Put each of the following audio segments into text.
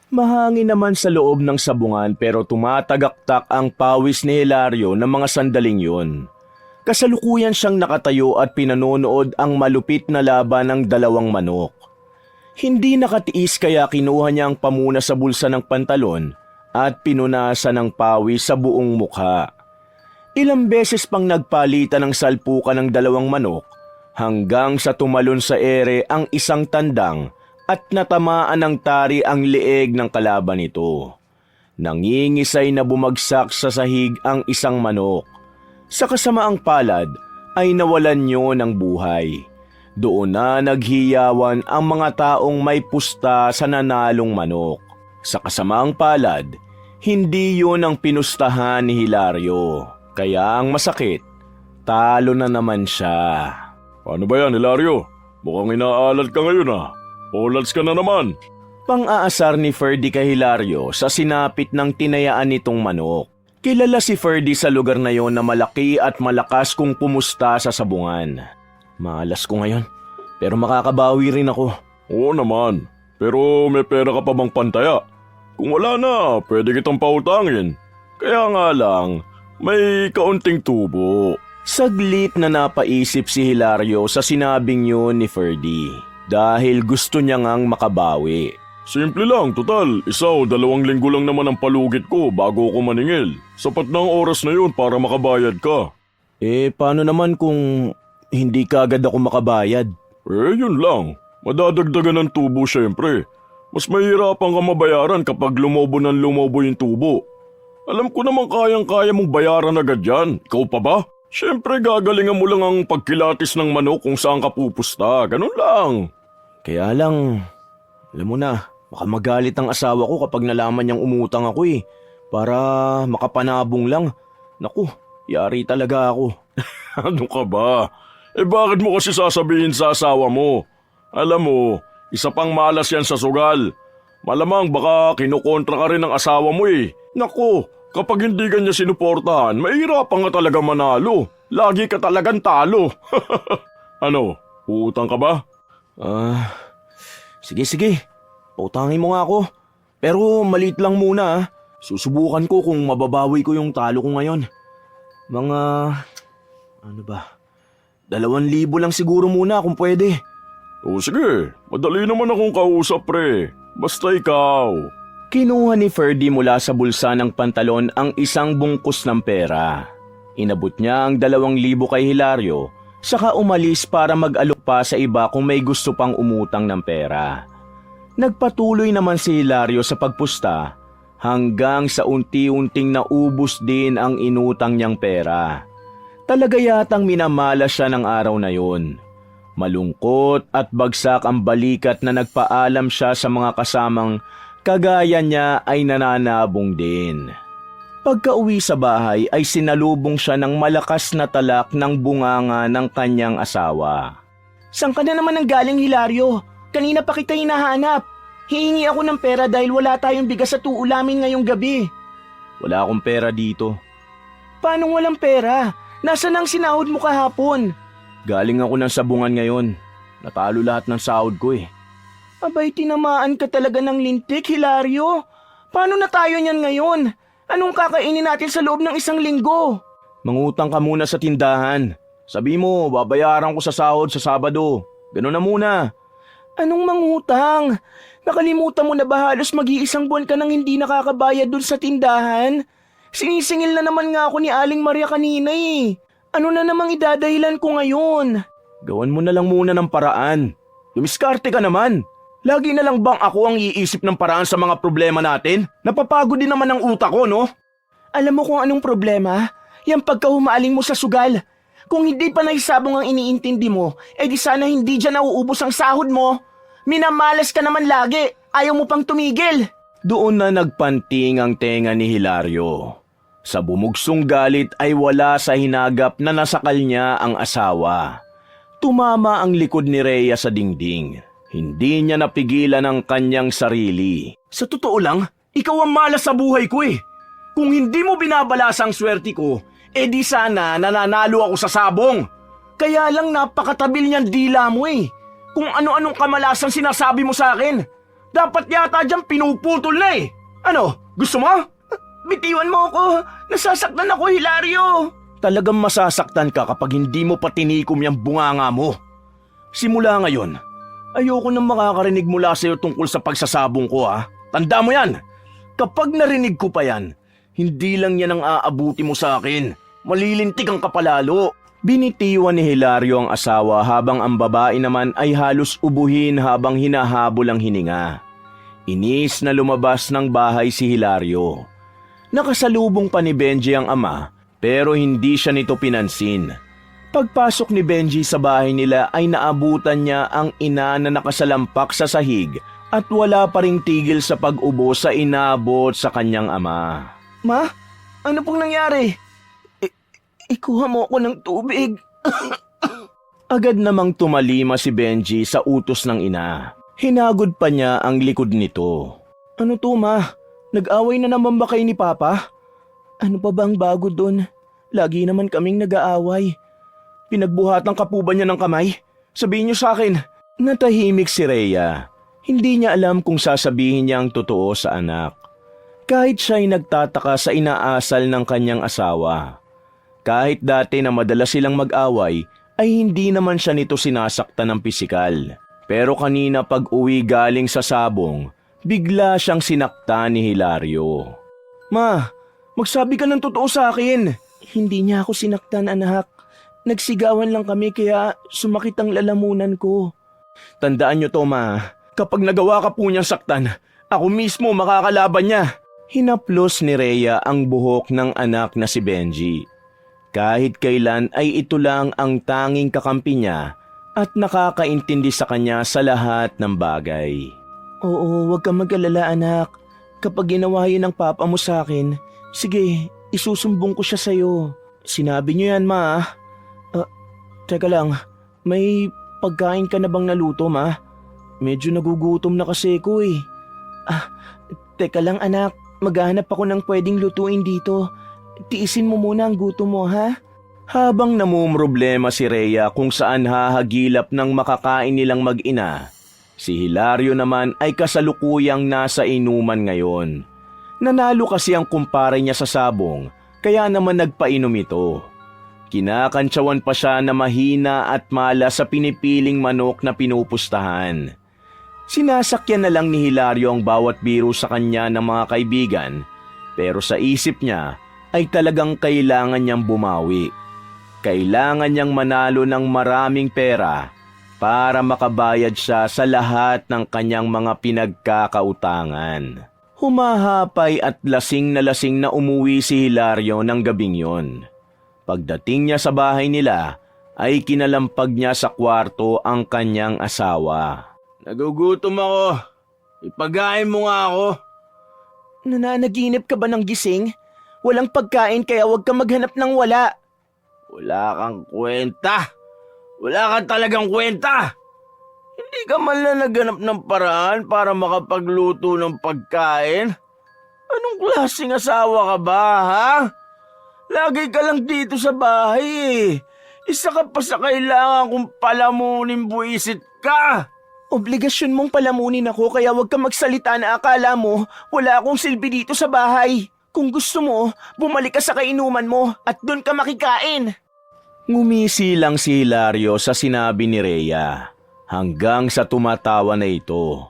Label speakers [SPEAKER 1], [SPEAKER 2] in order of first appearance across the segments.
[SPEAKER 1] Mahangin naman sa loob ng sabungan pero tumatagaktak ang pawis ni Hilario ng mga sandaling yun. Kasalukuyan siyang nakatayo at pinanonood ang malupit na laban ng dalawang manok. Hindi nakatiis kaya kinuha niya ang pamuna sa bulsa ng pantalon at pinunasan ng pawis sa buong mukha. Ilang beses pang nagpalitan ng salpukan ng dalawang manok hanggang sa tumalon sa ere ang isang tandang at natamaan ng tari ang leeg ng kalaban nito. Nangingisay na bumagsak sa sahig ang isang manok. Sa kasamaang palad ay nawalan niyo ng buhay. Doon na naghiyawan ang mga taong may pusta sa nanalong manok. Sa kasamaang palad, hindi yun ang pinustahan ni Hilario. Kaya ang masakit, talo na naman siya.
[SPEAKER 2] Paano ba yan, Hilario? Mukhang inaalad ka ngayon Olads ka na naman.
[SPEAKER 1] Pang-aasar ni Ferdy kay Hilario sa sinapit ng tinayaan nitong manok. Kilala si Ferdy sa lugar na yon na malaki at malakas kung pumusta sa sabungan. Malas ko ngayon, pero makakabawi rin ako.
[SPEAKER 2] Oo naman, pero may pera ka pa bang pantaya? Kung wala na, pwede kitang pautangin. Kaya nga lang, may kaunting tubo.
[SPEAKER 1] Saglit na napaisip si Hilario sa sinabing yun ni Ferdy dahil gusto niya ngang makabawi.
[SPEAKER 2] Simple lang, total. 1 o 2 linggo lang naman ang palugit ko bago ako maningil. Sapat na ang oras na yun para makabayad ka.
[SPEAKER 1] Paano naman kung hindi ka agad ako makabayad?
[SPEAKER 2] Yun lang. Madadagdagan ng tubo syempre. Mas mahirapan ka mabayaran kapag lumobo ng lumobo yung tubo. Alam ko naman kayang-kaya mong bayaran agad yan. Ikaw pa ba? Syempre gagalingan mo lang ang pagkilatis ng manok kung saan ka pupusta. Ganun lang.
[SPEAKER 1] Kaya lang, alam mo na, baka magalit ang asawa ko kapag nalaman niyang umutang ako para makapanabong lang. Naku, yari talaga ako.
[SPEAKER 2] Ano ka ba? Bakit mo kasi sasabihin sa asawa mo? Alam mo, isa pang malas yan sa sugal. Malamang baka kinukontra ka rin ng asawa mo Naku, kapag hindi ka niya sinuportahan, mahirapan ka talaga manalo. Lagi ka talagang talo. Ano, uutang ka ba?
[SPEAKER 1] Sige. Pautangin mo nga ako. Pero maliit lang muna. Susubukan ko kung mababawi ko yung talo ko ngayon. Mga, 2,000 lang siguro muna kung pwede.
[SPEAKER 2] Sige, madali naman akong kausap pre. Basta ikaw.
[SPEAKER 1] Kinuha ni Ferdy mula sa bulsa ng pantalon ang isang bungkus ng pera. Inabot niya ang 2,000 kay Hilario, saka umalis para mag-alok pa sa iba kung may gusto pang umutang ng pera. Nagpatuloy naman si Hilario sa pagpusta hanggang sa unti-unting naubos din ang inutang niyang pera. Talaga yatang minamalas siya ng araw na yun. Malungkot at bagsak ang balikat na nagpaalam siya sa mga kasamang kagaya niya ay nananabong din. Pagka-uwi sa bahay ay sinalubong siya ng malakas na talak ng bunganga ng kanyang asawa.
[SPEAKER 3] Saan ka na naman nanggaling, Hilario? Kanina pa kita hinahanap. Hihingi ako ng pera dahil wala tayong bigas sa tuulamin ngayong gabi.
[SPEAKER 1] Wala akong pera dito.
[SPEAKER 3] Paano walang pera? Nasaan ang sinahod mo kahapon?
[SPEAKER 1] Galing ako ng sabungan ngayon. Natalo lahat ng sahod ko
[SPEAKER 3] Abay, tinamaan ka talaga ng lintik, Hilario. Paano na tayo niyan ngayon? Anong kakainin natin sa loob ng 1 linggo?
[SPEAKER 1] Mangutang ka muna sa tindahan. Sabi mo, babayaran ko sa sahod sa Sabado. Ganun na muna.
[SPEAKER 3] Anong mangutang? Nakalimutan mo na ba halos mag-iisang buwan ka nang hindi nakakabayad dun sa tindahan? Sinisingil na naman nga ako ni Aling Maria kanina Ano na namang idadahilan ko ngayon?
[SPEAKER 1] Gawan mo na lang muna ng paraan. Dumiskarte ka naman. Lagi na lang bang ako ang iisip ng paraan sa mga problema natin? Napapagod din naman ang utak ko, no?
[SPEAKER 3] Alam mo kung anong problema? Yang pagkahumaling mo sa sugal. Kung hindi pa nahisabong ang iniintindi mo, di sana hindi dyan nauubos ang sahod mo. Minamalas ka naman lagi. Ayaw mo pang tumigil.
[SPEAKER 1] Doon na nagpanting ang tenga ni Hilario. Sa bumugsong galit ay wala sa hinagap na nasakal niya ang asawa. Tumama ang likod ni Rhea sa dingding. Hindi niya napigilan ang kanyang sarili.
[SPEAKER 3] Sa totoo lang, ikaw ang malas sa buhay ko Kung hindi mo binabalasa ang swerte ko, di sana nananalo ako sa sabong. Kaya lang napakatabil niyang dila mo Kung ano-anong kamalasang sinasabi mo sa akin. Dapat yata dyan pinuputol na eh. Ano, gusto mo? Bitiwan mo ako. Nasasaktan ako, Hilario.
[SPEAKER 1] Talagang masasaktan ka kapag hindi mo pa tinikom yung bunganga mo. Simula ngayon, ayoko nang makakarinig mula sa'yo tungkol sa pagsasabong ko ha. Tanda mo yan! Kapag narinig ko pa yan, hindi lang yan ang aabuti mo sa akin. Malilintikan ka palalo. Binitiwan ni Hilario ang asawa habang ang babae naman ay halos ubuhin habang hinahabol ang hininga. Inis na lumabas ng bahay si Hilario. Nakasalubong pa ni Benji ang ama pero hindi siya nito pinansin. Pagpasok ni Benji sa bahay nila ay naabutan niya ang ina na nakasalampak sa sahig at wala pa ring tigil sa pag-ubo sa inabot sa kanyang ama.
[SPEAKER 3] Ma, ano pong nangyari? Ikuha mo ako ng tubig.
[SPEAKER 1] Agad namang tumalima si Benji sa utos ng ina. Hinagod pa niya ang likod nito.
[SPEAKER 3] Ano to, ma? Nag-away na naman ba kayo ni Papa? Ano pa ba ang bago doon? Lagi naman kaming nag-aaway. Pinagbuhatan ka po ba niya ng kamay? Sabihin niyo sa akin.
[SPEAKER 1] Natahimik si Rhea. Hindi niya alam kung sasabihin niya ang totoo sa anak. Kahit siya'y nagtataka sa inaasal ng kanyang asawa. Kahit dati na madalas silang mag-away, ay hindi naman siya nito sinasaktan ng pisikal. Pero kanina pag-uwi galing sa sabong, bigla siyang sinaktan ni Hilario.
[SPEAKER 3] Ma, magsabi ka ng totoo sa akin. Hindi niya ako sinaktan, anak. Nagsigawan lang kami kaya sumakit ang lalamunan ko.
[SPEAKER 1] Tandaan niyo to, ma. Kapag nagawa ka po niyang saktan, ako mismo makakalaban niya. Hinaplos ni Rhea ang buhok ng anak na si Benji. Kahit kailan ay ito lang ang tanging kakampi niya at nakakaintindi sa kanya sa lahat ng bagay.
[SPEAKER 3] Oo, huwag kang mag-alala, anak. Kapag ginawa yun ng papa mo sa akin, sige, isusumbong ko siya sa'yo. Sinabi niyo yan, ma. Teka lang, may pagkain ka na bang naluto, ma? Medyo nagugutom na kasi ko eh. Teka lang, anak. Maghahanap ako ng pwedeng lutuin dito. Tiisin mo muna ang gutom mo, ha?
[SPEAKER 1] Habang namumroblema si Rhea kung saan hahagilap ng makakain nilang mag-ina, si Hilario naman ay kasalukuyang nasa inuman ngayon. Nanalo kasi ang kumpare niya sa sabong, kaya naman nagpainom ito. Kinakantsawan pa siya na mahina at mala sa pinipiling manok na pinupustahan. Sinasakyan na lang ni Hilario ang bawat biro sa kanya ng mga kaibigan, pero sa isip niya ay talagang kailangan niyang bumawi. Kailangan niyang manalo ng maraming pera para makabayad siya sa lahat ng kanyang mga pinagkakautangan. Humahapay at lasing na umuwi si Hilario ng gabing yon. Pagdating niya sa bahay nila, ay kinalampag niya sa kwarto ang kanyang asawa.
[SPEAKER 3] Nagugutom ako. Ipagain mo nga ako. Nananaginip ka ba ng gising? Walang pagkain kaya huwag kang maghanap ng wala. Wala kang kwenta. Wala kang talagang kwenta. Hindi ka man lang naghanap ng paraan para makapagluto ng pagkain? Anong klaseng asawa ka ba, ha? Lagi ka lang dito sa bahay eh. Isa ka pa sa kailangan kong palamunin, buisit ka. Obligasyon mong palamunin ako kaya huwag kang magsalita na akala mo wala akong silbi dito sa bahay. Kung gusto mo, bumalik ka sa kainuman mo at doon ka makikain.
[SPEAKER 1] Ngumisi lang si Hilario sa sinabi ni Rhea hanggang sa tumatawa na ito.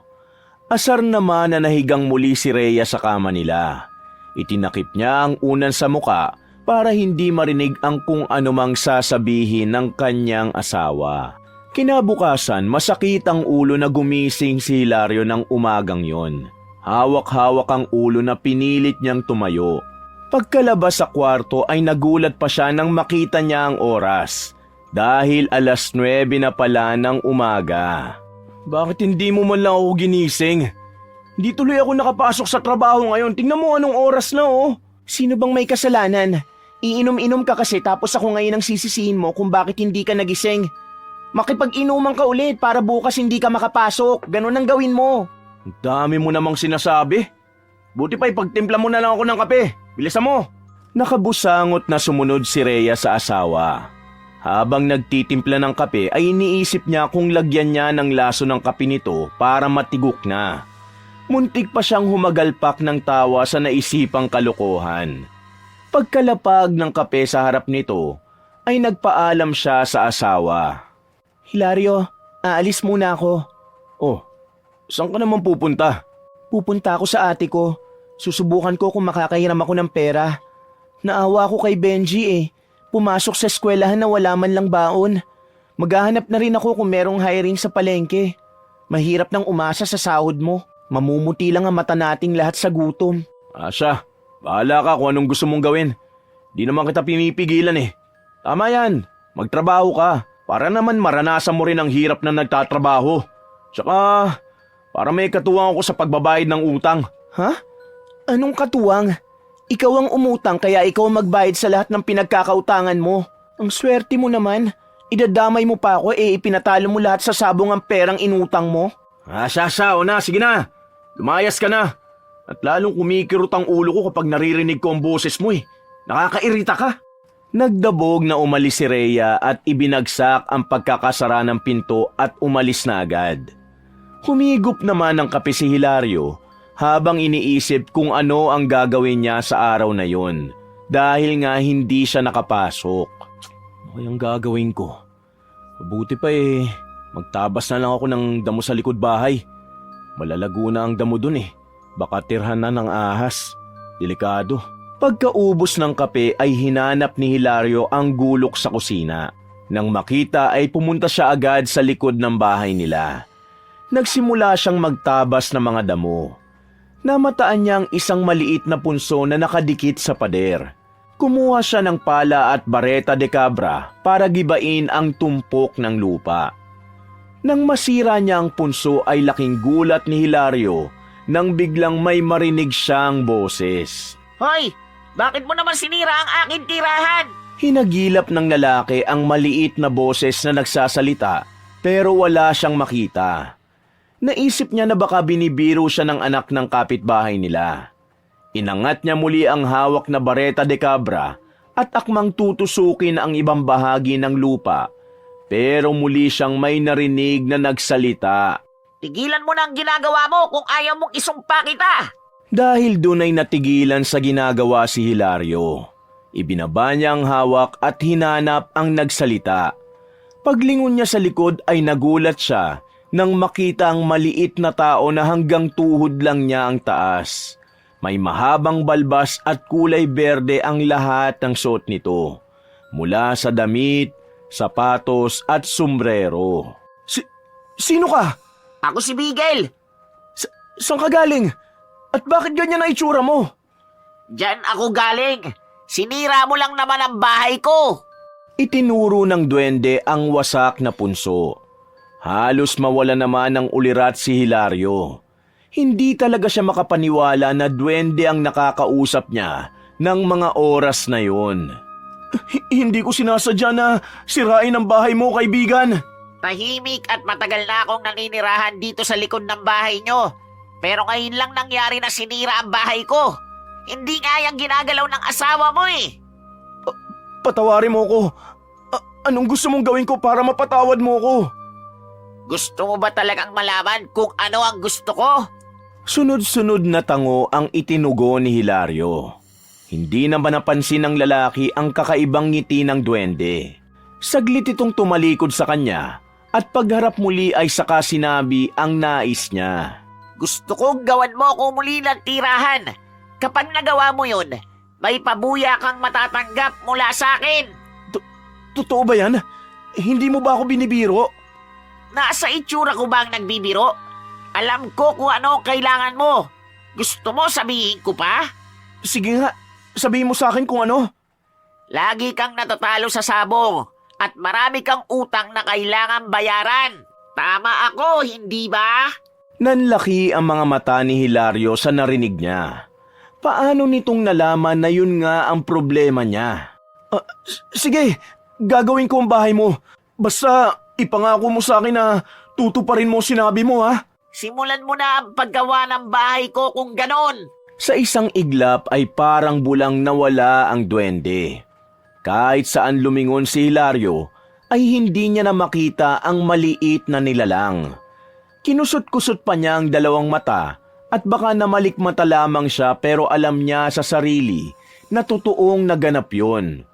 [SPEAKER 1] Asar naman na nahigang muli si Rhea sa kama nila. Itinakip niya ang unan sa muka para hindi marinig ang kung anumang sasabihin ng kanyang asawa. Kinabukasan, masakit ang ulo na gumising si Hilario ng umagang yon. Hawak-hawak ang ulo na pinilit niyang tumayo. Pagkalabas sa kwarto ay nagulat pa siya nang makita niya ang oras. Dahil 9:00 na pala ng umaga.
[SPEAKER 3] Bakit hindi mo man lang ako ginising? Hindi tuloy ako nakapasok sa trabaho ngayon. Tingnan mo anong oras na oh. Sino bang may kasalanan? Iinom-inom ka kasi tapos ako ngayon ang sisisihin mo kung bakit hindi ka nagising. Makipag-inuman ka ulit para bukas hindi ka makapasok. Ganun ang gawin mo.
[SPEAKER 1] Ang dami mo namang sinasabi. Buti pa ipagtimpla mo na lang ako ng kape. Bilisan mo. Nakabusangot na sumunod si Rhea sa asawa. Habang nagtitimpla ng kape ay iniisip niya kung lagyan niya ng laso ng kape nito para matigok na. Muntik pa siyang humagalpak ng tawa sa naisipang kalokohan. Pagkalapag ng kape sa harap nito, ay nagpaalam siya sa asawa.
[SPEAKER 3] Hilario, aalis muna ako.
[SPEAKER 1] Oh, saan ka naman pupunta?
[SPEAKER 3] Pupunta ako sa ate ko. Susubukan ko kung makakahiram ako ng pera. Naawa ako kay Benji eh. Pumasok sa eskwelahan na wala man lang baon. Maghahanap na rin ako kung merong hiring sa palengke. Mahirap nang umasa sa sahod mo. Mamumuti lang ang mata nating lahat sa gutom.
[SPEAKER 1] Asya, bahala ka kung anong gusto mong gawin. Di naman kita pinipigilan eh. Tama yan, magtrabaho ka. Para naman maranasan mo rin ang hirap na nagtatrabaho. Tsaka, para may katuwang ako sa pagbabayad ng utang.
[SPEAKER 3] Ha? Anong katuwang? Ikaw ang umutang kaya ikaw ang magbayad sa lahat ng pinagkakautangan mo. Ang swerte mo naman. Idadamay mo pa ako ipinatalo mo lahat sa sabong ang perang inutang mo.
[SPEAKER 1] Asya, o na, sige na. Lumayas ka na. At lalong kumikirot ang ulo ko kapag naririnig ko ang boses mo eh. Nakakairita ka. Nagdabog na umalis si Rhea at ibinagsak ang pagkakasara ng pinto at umalis na agad. Humigop naman ng kape si Hilario habang iniisip kung ano ang gagawin niya sa araw na yon dahil nga hindi siya nakapasok. Ano kayang gagawin ko? Mabuti pa magtabas na lang ako ng damo sa likod bahay. Malalago na ang damo dun eh. Baka tirhan na ng ahas. Delikado. Pagkaubos ng kape ay hinanap ni Hilario ang gulok sa kusina. Nang makita ay pumunta siya agad sa likod ng bahay nila. Nagsimula siyang magtabas ng mga damo. Namataan niya ang isang maliit na punso na nakadikit sa pader. Kumuha siya ng pala at bareta de cabra para gibain ang tumpok ng lupa. Nang masira niya ang punso ay laking gulat ni Hilario nang biglang may marinig siyang boses.
[SPEAKER 4] Hoy! Bakit mo naman sinira ang aking tirahan?
[SPEAKER 1] Hinagilap ng lalaki ang maliit na boses na nagsasalita pero wala siyang makita. Naisip niya na baka binibiro siya ng anak ng kapitbahay nila. Inangat niya muli ang hawak na bareta de cabra at akmang tutusukin ang ibang bahagi ng lupa. Pero muli siyang may narinig na nagsalita.
[SPEAKER 4] Tigilan mo na ang ginagawa mo kung ayaw mong isumpa kita!
[SPEAKER 1] Dahil doon ay natigilan sa ginagawa si Hilario. Ibinaba niya ang hawak at hinanap ang nagsalita. Paglingon niya sa likod ay nagulat siya nang makita ang maliit na tao na hanggang tuhod lang niya ang taas. May mahabang balbas at kulay berde ang lahat ng suot nito. Mula sa damit, sapatos at sombrero. Sino ka?
[SPEAKER 4] Ako si Bigel!
[SPEAKER 3] Saan ka galing? At bakit ganyan ang itsura mo?
[SPEAKER 4] Diyan ako galing! Sinira mo lang naman ang bahay ko!
[SPEAKER 1] Itinuro ng duwende ang wasak na punso. Halos mawala naman ng ulirat si Hilario. Hindi talaga siya makapaniwala na duwende ang nakakausap niya ng mga oras na yon. Hindi ko sinasadya na sirain ang bahay mo, kaibigan.
[SPEAKER 4] Tahimik at matagal na akong naninirahan dito sa likod ng bahay nyo. Pero ngayon lang nangyari na sinira ang bahay ko. Hindi nga yung ginagalaw ng asawa mo eh.
[SPEAKER 1] Patawarin mo ko. Anong gusto mong gawin ko para mapatawad mo ko?
[SPEAKER 4] Gusto mo ba talagang malaman kung ano ang gusto ko?
[SPEAKER 1] Sunod-sunod na tango ang itinugo ni Hilario. Hindi naman napansin ng lalaki ang kakaibang ngiti ng duwende. Saglit itong tumalikod sa kanya at pagharap muli ay saka sinabi ang nais niya.
[SPEAKER 4] Gusto kong gawan mo ako muli ng tirahan. Kapag nagawa mo yun, may pabuya kang matatanggap mula sa akin.
[SPEAKER 1] Totoo ba yan? Hindi mo ba ako binibiro?
[SPEAKER 4] Nasa itsura ko ba ang nagbibiro? Alam ko kung ano ang kailangan mo. Gusto mo sabihin ko pa?
[SPEAKER 1] Sige nga, sabihin mo sa akin kung ano.
[SPEAKER 4] Lagi kang natatalo sa sabong at marami kang utang na kailangan bayaran. Tama ako, hindi ba?
[SPEAKER 1] Nanlaki ang mga mata ni Hilario sa narinig niya. Paano nitong nalaman na yun nga ang problema niya? Sige, gagawin ko ang bahay mo. Basta ipangako mo sa akin na tutuparin mo sinabi mo, ha?
[SPEAKER 4] Simulan mo na ang paggawa ng bahay ko kung ganon.
[SPEAKER 1] Sa isang iglap ay parang bulang nawala ang duwende. Kahit saan lumingon si Hilario ay hindi niya na makita ang maliit na nilalang. Kinusot-kusot pa niya ang dalawang mata At baka namalikmata lamang siya pero alam niya sa sarili na totoong naganap yon.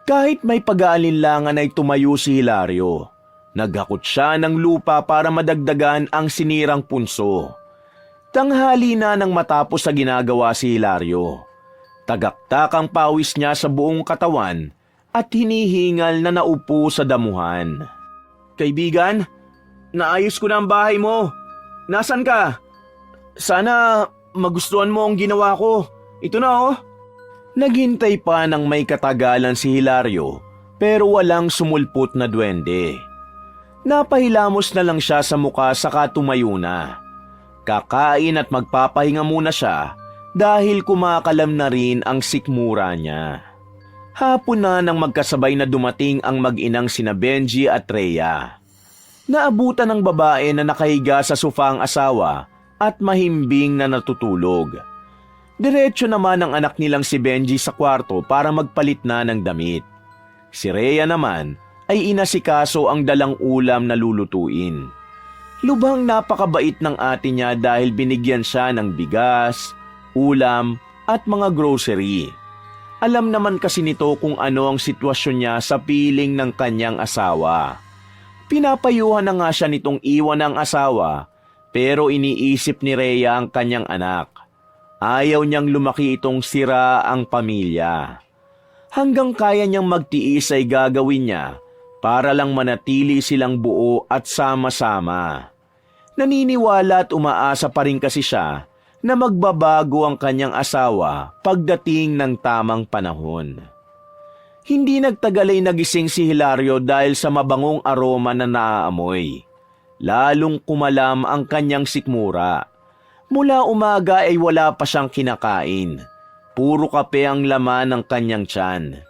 [SPEAKER 1] Kahit may pag-aalinlangan ay tumayo si Hilario. Naghakot siya ng lupa para madagdagan ang sinirang punso. Tanghali na nang matapos sa ginagawa si Hilario. Tagaktak ang pawis niya sa buong katawan at hinihingal na naupo sa damuhan. Kaibigan, naayos ko na ang bahay mo. Nasaan ka? Sana magustuhan mo ang ginawa ko. Ito na oh. Naghintay pa ng may katagalan si Hilario pero walang sumulpot na duwende. Napahilamos na lang siya sa muka saka tumayo na. Kakain at magpapahinga muna siya dahil kumakalam na rin ang sikmura niya. Hapon na nang magkasabay na dumating ang mag-inang sina Benji at Rhea. Naabutan ng babae na nakahiga sa sofa ang asawa at mahimbing na natutulog. Diretso naman ang anak nilang si Benji sa kwarto para magpalit na ng damit. Si Rhea naman ay inasikaso ang dalang ulam na lulutuin. Lubhang napakabait ng ate niya dahil binigyan siya ng bigas, ulam at mga grocery. Alam naman kasi nito kung ano ang sitwasyon niya sa piling ng kanyang asawa. Pinapayuhan na nga siya nitong iwan ang asawa pero iniisip ni Rhea ang kanyang anak. Ayaw niyang lumaki itong sira ang pamilya. Hanggang kaya niyang magtiis ay gagawin niya para lang manatili silang buo at sama-sama. Naniniwala at umaasa pa rin kasi siya na magbabago ang kanyang asawa pagdating ng tamang panahon. Hindi nagtagal ay nagising si Hilario dahil sa mabangong aroma na naaamoy. Lalong kumalam ang kanyang sikmura. Mula umaga ay wala pa siyang kinakain. Puro kape ang laman ng kanyang tiyan.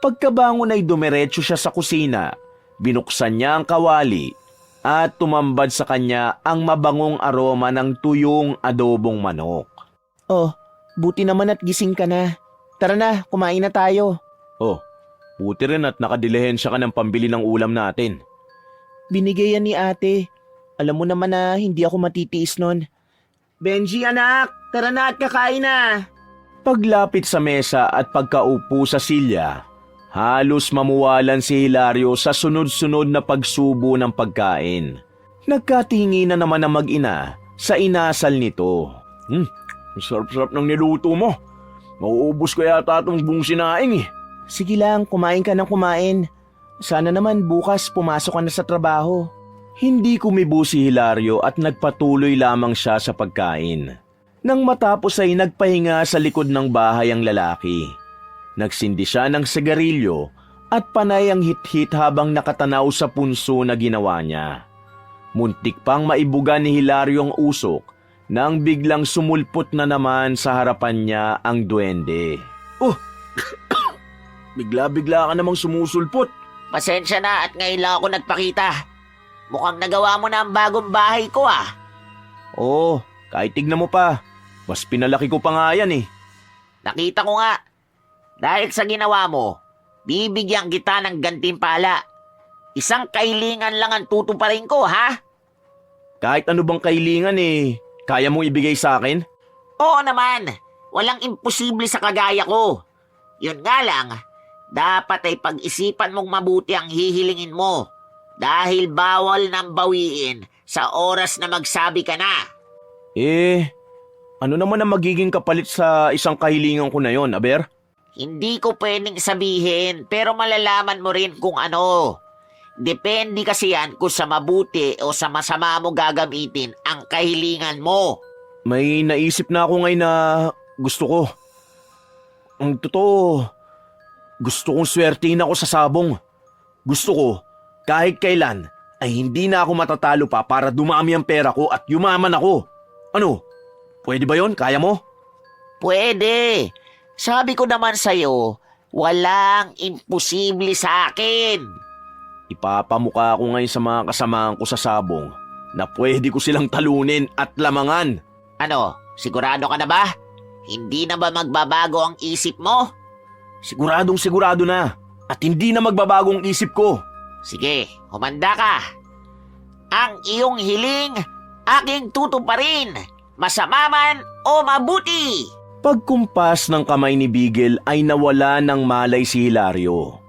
[SPEAKER 1] Pagkabangon ay dumiretso siya sa kusina. Binuksan niya ang kawali at tumambad sa kanya ang mabangong aroma ng tuyong adobong manok.
[SPEAKER 3] Oh, buti naman at gising ka na. Tara na, kumain na tayo.
[SPEAKER 1] Oh, buti rin at nakadilihensya ka ng pambili ng ulam natin.
[SPEAKER 3] Binigay yan ni ate. Alam mo naman na hindi ako matitiis nun. Benji anak, tara na at kakain na.
[SPEAKER 1] Paglapit sa mesa at pagkaupo sa silya, halos mamuwalan si Hilario sa sunod-sunod na pagsubo ng pagkain. Nagkatingi na naman ang mag-ina sa inasal nito.
[SPEAKER 2] Sarap-sarap ng niluto mo. Mauubos ko yata itong buong sinaing eh.
[SPEAKER 3] Sige lang, kumain ka ng kumain. Sana naman bukas pumasok ka na sa trabaho.
[SPEAKER 1] Hindi kumibo si Hilario at nagpatuloy lamang siya sa pagkain. Nang matapos ay nagpahinga sa likod ng bahay ang lalaki. Nagsindi siya ng sigarilyo at panay ang hit-hit habang nakatanaw sa punso na ginawa niya. Muntik pang maibuga ni Hilario ang usok nang biglang sumulpot na naman sa harapan niya ang duwende.
[SPEAKER 2] Oh, bigla-bigla ka namang sumusulpot.
[SPEAKER 4] Pasensya na at ngayon lang ako nagpakita. Mukhang nagawa mo na ang bagong bahay ko ah.
[SPEAKER 1] Oo, kahit tignan mo pa. Mas pinalaki ko pa nga yan eh.
[SPEAKER 4] Nakita ko nga. Dahil sa ginawa mo, bibigyan kita ng gantimpala. Isang kailingan lang ang tutuparin ko, ha?
[SPEAKER 1] Kahit ano bang kailingan eh, kaya mong ibigay sa akin?
[SPEAKER 4] Oo naman. Walang imposible sa kagaya ko. Yun nga lang, dapat ay pag-isipan mong mabuti ang hihilingin mo. Dahil bawal nang bawiin sa oras na magsabi ka na.
[SPEAKER 1] Ano naman ang magiging kapalit sa isang kahilingan ko na yon, Aber?
[SPEAKER 4] Hindi ko pwedeng sabihin pero malalaman mo rin kung ano. Depende kasi yan kung sa mabuti o sa masama mo gagamitin ang kahilingan mo.
[SPEAKER 1] May naisip na ako ngayon na gusto ko. Ang totoo, gusto kong swertihin ako sa sabong. Gusto ko, kahit kailan, ay hindi na ako matatalo pa para dumami ang pera ko at yumaman ako. Ano? Pwede ba yon? Kaya mo?
[SPEAKER 4] Pwede. Sabi ko naman sa'yo, walang imposible sa akin.
[SPEAKER 1] Ipapamukha ko ngayon sa mga kasamahan ko sa sabong na pwede ko silang talunin at lamangan.
[SPEAKER 4] Ano, sigurado ka na ba? Hindi na ba magbabago ang isip mo?
[SPEAKER 1] Siguradong sigurado na at hindi na magbabago ang isip ko.
[SPEAKER 4] Sige, humanda ka. Ang iyong hiling, aking tutuparin. masama man o mabuti.
[SPEAKER 1] Pagkumpas ng kamay ni Bigel ay nawala ng malay si Hilario.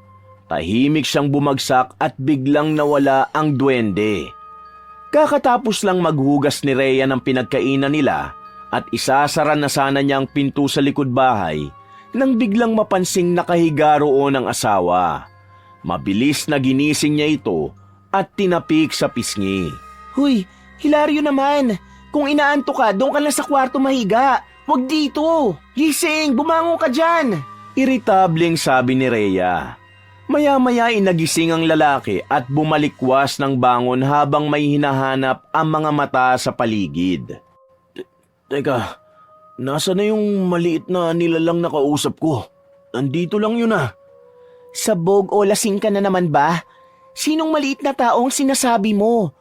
[SPEAKER 1] Tahimik siyang bumagsak at biglang nawala ang duwende. Kakatapos lang maghugas ni Rhea ng pinagkainan nila at isasara na sana niya ang pinto sa likod bahay nang biglang mapansing nakahiga roon ang asawa. Mabilis na ginising niya ito at tinapik sa pisngi.
[SPEAKER 3] Huy, Hilario naman. Kung inaanto ka, doon ka lang sa kwarto mahiga. Huwag dito. Gising, bumangon ka dyan.
[SPEAKER 1] Iritableng sabi ni Rhea. Maya-maya nagising ang lalaki at bumalikwas ng bangon habang may hinahanap ang mga mata sa paligid. Teka, nasa na yung maliit na nilalang nakausap ko? Nandito lang yun ah.
[SPEAKER 3] Sabog o lasing ka na naman ba? Sinong maliit na taong sinasabi mo?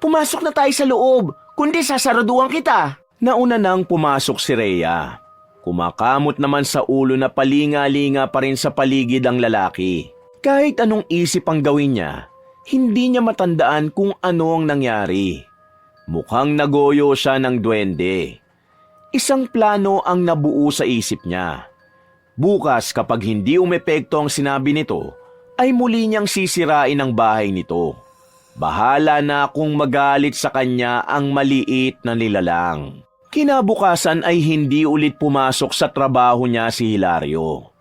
[SPEAKER 3] Pumasok na tayo sa loob, kundi sasaraduan kita.
[SPEAKER 1] Nauna nang pumasok si Rhea. Kumakamot naman sa ulo na palinga-linga pa rin sa paligid ang lalaki. Kahit anong isip ang gawin niya, hindi niya matandaan kung ano ang nangyari. Mukhang nagoyo siya ng duwende. Isang plano ang nabuo sa isip niya. Bukas kapag hindi umepekto ang sinabi nito, ay muli niyang sisirain ang bahay nito. Bahala na kung magalit sa kanya ang maliit na nilalang. Kinabukasan ay hindi ulit pumasok sa trabaho niya si Hilario.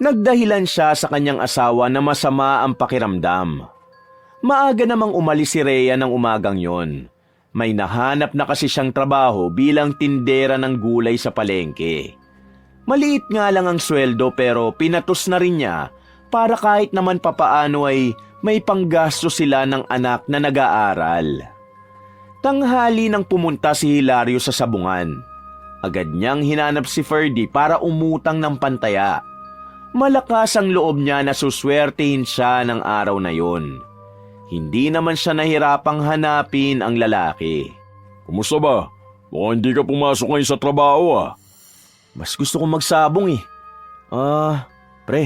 [SPEAKER 1] Nagdahilan siya sa kanyang asawa na masama ang pakiramdam. Maaga namang umalis si Rhea ng umagang yon. May nahanap na kasi siyang trabaho bilang tindera ng gulay sa palengke. Maliit nga lang ang sweldo pero pinatos na rin niya para kahit naman papaano ay may panggasto sila ng anak na nag-aaral. Tanghali nang pumunta si Hilario sa sabungan. Agad niyang hinanap si Ferdy para umutang ng pantaya. Malakas ang loob niya na suswertehin siya ng araw na yon. Hindi naman siya nahirapang hanapin ang lalaki.
[SPEAKER 2] Kumusta ba? Mukhang hindi ka pumasok ngayon sa trabaho ah.
[SPEAKER 1] Mas gusto kong magsabong eh. Pre,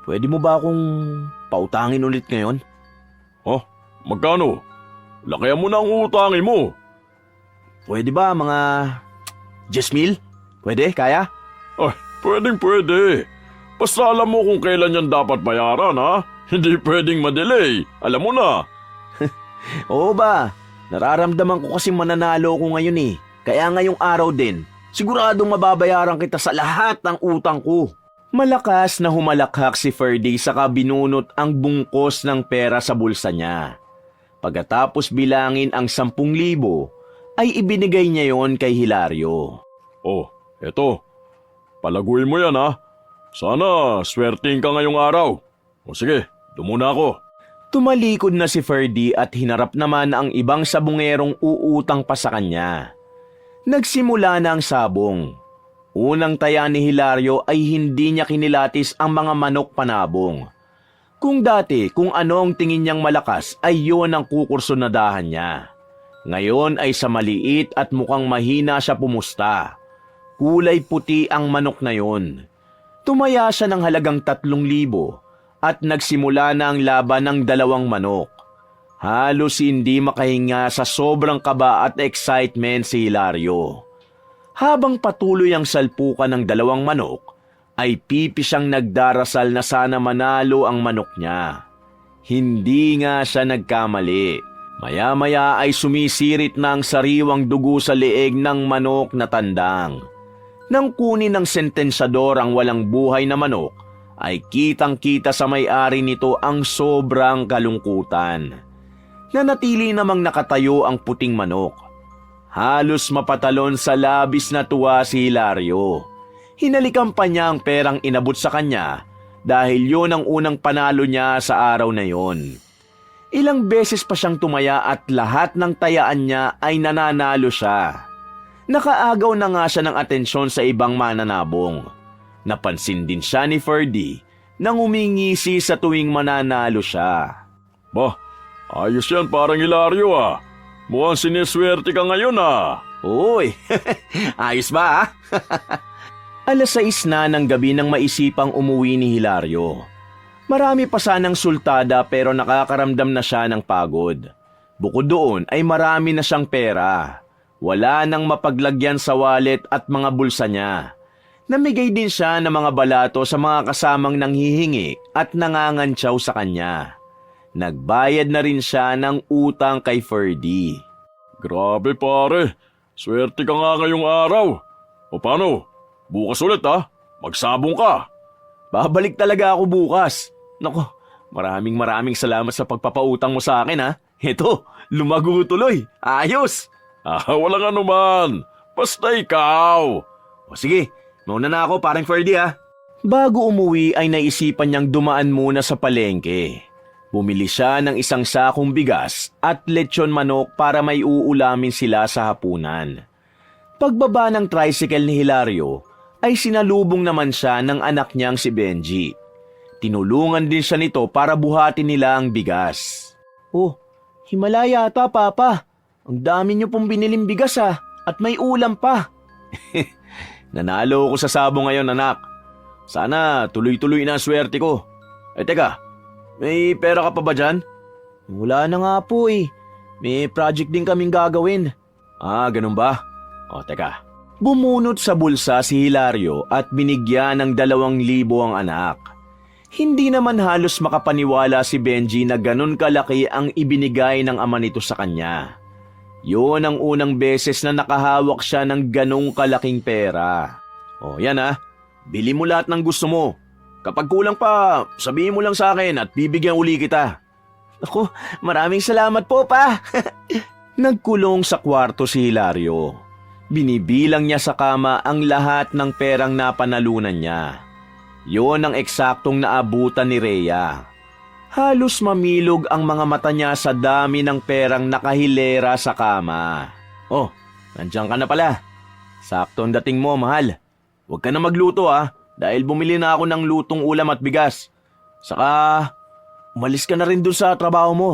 [SPEAKER 1] pwede mo ba akong pautangin ulit ngayon?
[SPEAKER 2] Magkano? Lakayan mo na ang utangin mo.
[SPEAKER 1] Pwede ba mga 10,000? Pwede? Kaya?
[SPEAKER 2] Ay, pwede. Basta alam mo kung kailan yan dapat bayaran ha. Hindi pwedeng madelay. Alam mo na.
[SPEAKER 1] Oo ba? Nararamdaman ko kasi mananalo ko ngayon eh. Kaya ngayong araw din, siguradong mababayaran kita sa lahat ng utang ko. Malakas na humalakhak si Ferdy saka binunot ang bungkos ng pera sa bulsa niya. Pagkatapos bilangin ang 10,000, ay ibinigay niya yon kay Hilario.
[SPEAKER 2] Oh, eto. Palaguin mo yan ha. Sana swerting ka ngayong araw. O sige, dumuna ako.
[SPEAKER 1] Tumalikod na si Ferdy at hinarap naman ang ibang sabungerong uutang pa sa kanya. Nagsimula na ang sabong. Unang taya ni Hilario ay hindi niya kinilatis ang mga manok panabong. Kung dati kung ano ang tingin niyang malakas ay yun ang kukursunadahan niya. Ngayon ay sa maliit at mukhang mahina siya pumusta. Kulay puti ang manok na yon. Tumaya siya ng halagang 3,000 at nagsimula na ang laban ng 2 manok. Halos hindi makahinga sa sobrang kaba at excitement si Hilario. Habang patuloy ang salpukan ng 2 manok, ay pipi siyang nagdarasal na sana manalo ang manok niya. Hindi nga siya nagkamali. Maya-maya ay sumisirit na ang sariwang dugo sa leeg ng manok na tandang. Nang kunin ng sentensyador ang walang buhay na manok, ay kitang-kita sa may-ari nito ang sobrang kalungkutan. Nanatili namang nakatayo ang puting manok. Halos mapatalon sa labis na tuwa si Hilario. Hinalikan pa niya ang perang inabot sa kanya dahil yun ang unang panalo niya sa araw na yon. Ilang beses pa siyang tumaya at lahat ng tayaan niya ay nananalo siya. Nakaagaw na nga siya ng atensyon sa ibang mananabong. Napansin din siya ni Ferdy nang umingisi sa tuwing mananalo siya.
[SPEAKER 2] Bah, ayos yan parang Hilario ah. Mukhang sineswerte ka ngayon ah.
[SPEAKER 1] Uy, ayos ba ah? 6:00 na ng gabi nang maisipang umuwi ni Hilario. Marami pa sanang sultada pero nakakaramdam na siya ng pagod. Bukod doon ay marami na siyang pera. Wala nang mapaglagyan sa wallet at mga bulsa niya. Namigay din siya ng mga balato sa mga kasamang nanghihingi at nangangantsaw sa kanya. Nagbayad na rin siya ng utang kay Ferdy.
[SPEAKER 2] Grabe pare, swerte ka nga ngayong araw. O paano? Bukas ulit ha, magsabong ka.
[SPEAKER 1] Babalik talaga ako bukas. Nako, maraming salamat sa pagpapautang mo sa akin ha. Ito, lumago tuloy. Ayos!
[SPEAKER 2] Walang anuman, basta ikaw.
[SPEAKER 1] O sige, mauna na ako parang Ferdy ha. Bago umuwi ay naisipan niyang dumaan muna sa palengke. Bumili siya ng isang sakong bigas at lechon manok para may uulamin sila sa hapunan. Pagbaba ng tricycle ni Hilario, ay sinalubong naman siya ng anak niyang si Benji. Tinulungan din siya nito para buhatin nila ang bigas. Oh, Himalaya ata, Papa. Ang dami niyo pong biniling bigas at may ulam pa. Nanalo ko sa sabo ngayon, anak. Sana tuloy-tuloy na ang swerte ko. Teka, may pera ka pa ba dyan? Wala na nga po eh. May project din kaming gagawin. Ganun ba? Teka. Bumunot sa bulsa si Hilario at binigyan ng 2,000 ang anak. Hindi naman halos makapaniwala si Benji na ganun kalaki ang ibinigay ng ama nito sa kanya. Yun ang unang beses na nakahawak siya ng ganong kalaking pera. Yan bili mo lahat ng gusto mo. Kapag kulang pa, sabihin mo lang sa akin at bibigyan uli kita. Ako, maraming salamat po, Pa. Nagkulong sa kwarto si Hilario. Binibilang niya sa kama ang lahat ng perang napanalunan niya. Yon ang eksaktong naabutan ni Rhea. Halos mamilog ang mga mata niya sa dami ng perang nakahilera sa kama. Nandiyan ka na pala. Sakto ang dating mo, mahal. Huwag ka na magluto dahil bumili na ako ng lutong ulam at bigas. Saka, umalis ka na rin dun sa trabaho mo.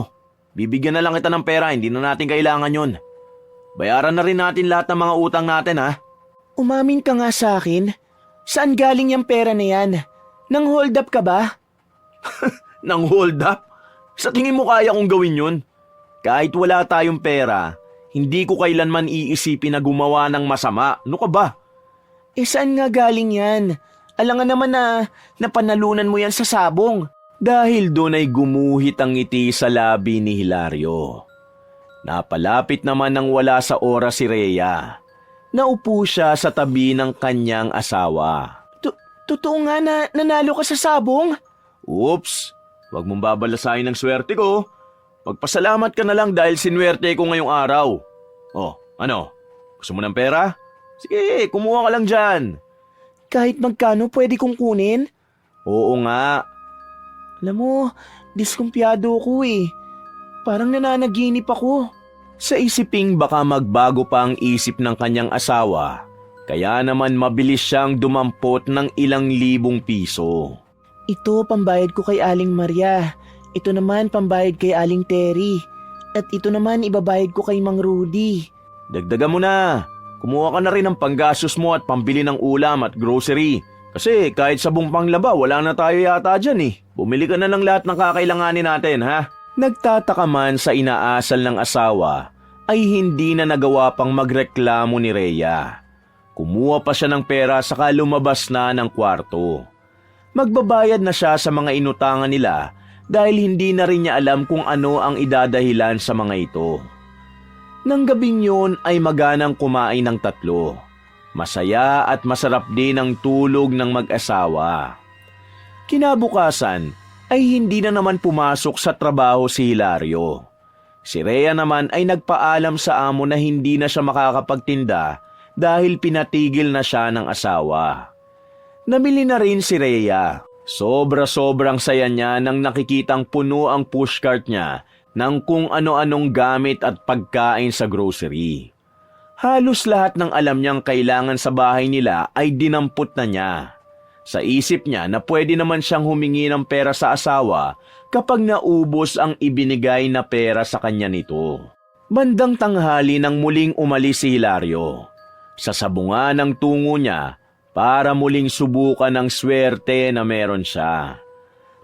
[SPEAKER 1] Bibigyan na lang kita ng pera, hindi na natin kailangan yun. Bayaran na rin natin lahat ng mga utang natin
[SPEAKER 3] Umamin ka nga sa akin. Saan galing yung pera na yan? Nang hold up ka ba?
[SPEAKER 1] Nang hold up? Sa tingin mo kaya kong gawin yun? Kahit wala tayong pera, hindi ko kailanman iisipin na gumawa ng masama. Ano ka ba?
[SPEAKER 3] Saan nga galing yan? Alangan naman na napanalunan mo yan sa sabong.
[SPEAKER 1] Dahil doon ay gumuhit ang ngiti sa labi ni Hilario. Napalapit naman nang wala sa oras si Rhea. Naupo siya sa tabi ng kanyang asawa.
[SPEAKER 3] Totoo nga na nanalo ka sa sabong?
[SPEAKER 1] Oops, wag mong babalasahin ang swerte ko. Magpasalamat ka na lang dahil sinwerte ko ngayong araw. Ano? Gusto mo ng pera? Sige, kumuha ka lang dyan.
[SPEAKER 3] Kahit magkano pwede kong kunin?
[SPEAKER 1] Oo nga.
[SPEAKER 3] Alam mo, diskumpiyado ko eh. Parang nananaginip ako.
[SPEAKER 1] Sa isiping baka magbago pa ang isip ng kanyang asawa, kaya naman mabilis siyang dumampot ng ilang libong piso.
[SPEAKER 3] Ito pambayad ko kay Aling Maria. Ito naman pambayad kay Aling Terry. At ito naman ibabayad ko kay Mang Rudy.
[SPEAKER 1] Dagdagan mo na. Kumuha ka na rin ng panggastos mo at pambili ng ulam at grocery. Kasi kahit sabong panglaba, wala na tayo yata dyan eh. Bumili ka na ng lahat ng kakailanganin natin, ha? Nagtataka man sa inaasal ng asawa, ay hindi na nagawa pang magreklamo ni Rhea. Kumuha pa siya ng pera saka lumabas na ng kwarto. Magbabayad na siya sa mga inutangan nila dahil hindi na rin niya alam kung ano ang idadahilan sa mga ito. Nang gabing yun ay maganang kumain ng 3. Masaya at masarap din ang tulog ng mag-asawa. Kinabukasan ay hindi na naman pumasok sa trabaho si Hilario. Si Rhea naman ay nagpaalam sa amo na hindi na siya makakapagtinda dahil pinatigil na siya ng asawa. Namili na rin si Rhea. Sobra-sobrang saya niya nang nakikitang puno ang pushcart niya ng kung ano-anong gamit at pagkain sa grocery. Halos lahat ng alam niyang kailangan sa bahay nila ay dinampot na niya. Sa isip niya na pwede naman siyang humingi ng pera sa asawa kapag naubos ang ibinigay na pera sa kanya nito. Bandang tanghali nang muling umalis si Hilario. Sa sabungan ng tungo niya para muling subukan ang swerte na meron siya.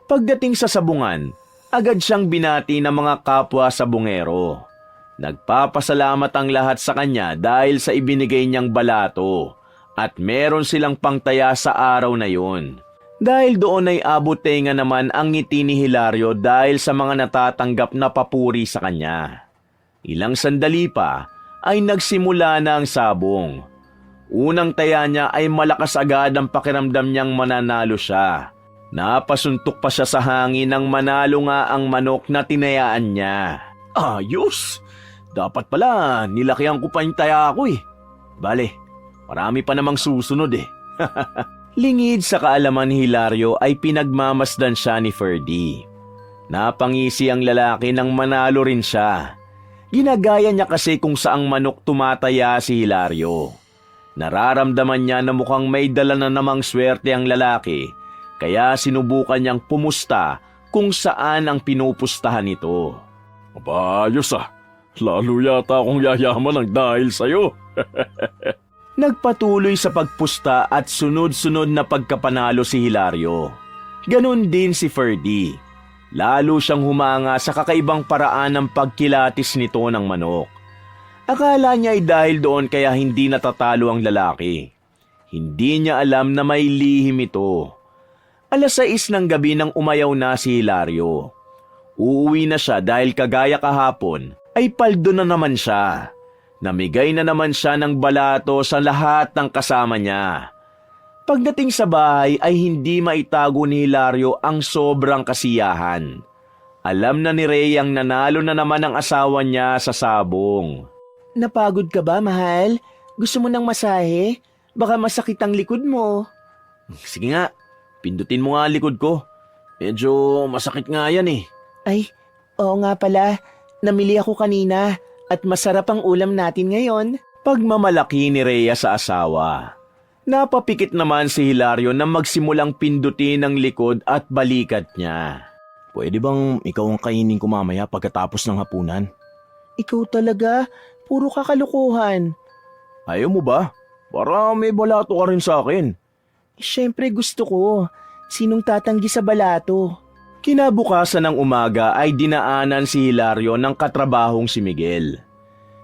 [SPEAKER 1] Pagdating sa sabungan, agad siyang binati ng mga kapwa sabungero. Nagpapasalamat ang lahat sa kanya dahil sa ibinigay niyang balato at meron silang pangtaya sa araw na yun. Dahil doon ay abot-tenga naman ang ngiti ni Hilario dahil sa mga natatanggap na papuri sa kanya. Ilang sandali pa ay nagsimula na ang sabong. Unang taya niya ay malakas agad ang pakiramdam niyang mananalo siya. Napasuntok pa siya sa hangin nang manalo nga ang manok na tinayaan niya. Ayos! Dapat pala nilakihan ko pa yung taya ko eh. Bale, marami pa namang susunod eh. Lingid sa kaalaman ni Hilario ay pinagmamasdan siya ni Ferdy. Napangisi ang lalaki nang manalo rin siya. Ginagaya niya kasi kung saang manok tumataya si Hilario. Nararamdaman niya na mukhang may dala na namang swerte ang lalaki, kaya sinubukan niyang pumusta kung saan ang pinupustahan nito.
[SPEAKER 2] Aba, ayos ah. Lalo yata akong yayaman ng dahil sa'yo.
[SPEAKER 1] Nagpatuloy sa pagpusta at sunod-sunod na pagkapanalo si Hilario. Ganon din si Ferdy. Lalo siyang humanga sa kakaibang paraan ng pagkilatis nito ng manok. Akala niya ay dahil doon kaya hindi natatalo ang lalaki. Hindi niya alam na may lihim ito. 6:00 ng gabi nang umayaw na si Hilario. Uuwi na siya dahil kagaya kahapon ay paldo na naman siya. Namigay na naman siya ng balato sa lahat ng kasama niya. Pagdating sa bahay ay hindi maitago ni Hilario ang sobrang kasiyahan. Alam na ni Reyang nanalo na naman ang asawa niya sa sabong.
[SPEAKER 3] Napagod ka ba, mahal? Gusto mo ng masahe? Baka masakit ang likod mo.
[SPEAKER 1] Sige nga, pindutin mo nga ang likod ko. Medyo masakit nga yan eh.
[SPEAKER 3] Ay, oo nga pala. Namili ako kanina at masarap ang ulam natin ngayon.
[SPEAKER 1] Pagmamalaki ni Rhea sa asawa. Napapikit naman si Hilario na magsimulang pindutin ang likod at balikat niya. Pwede bang ikaw ang kainin ko mamaya pagkatapos ng hapunan?
[SPEAKER 3] Ikaw talaga, puro kakalukuhan.
[SPEAKER 1] Ayaw mo ba? Para may balato ka rin sa akin.
[SPEAKER 3] Siyempre gusto ko. Sinong tatanggi sa balato?
[SPEAKER 1] Kinabukasan ng umaga ay dinaanan si Hilario ng katrabahong si Miguel.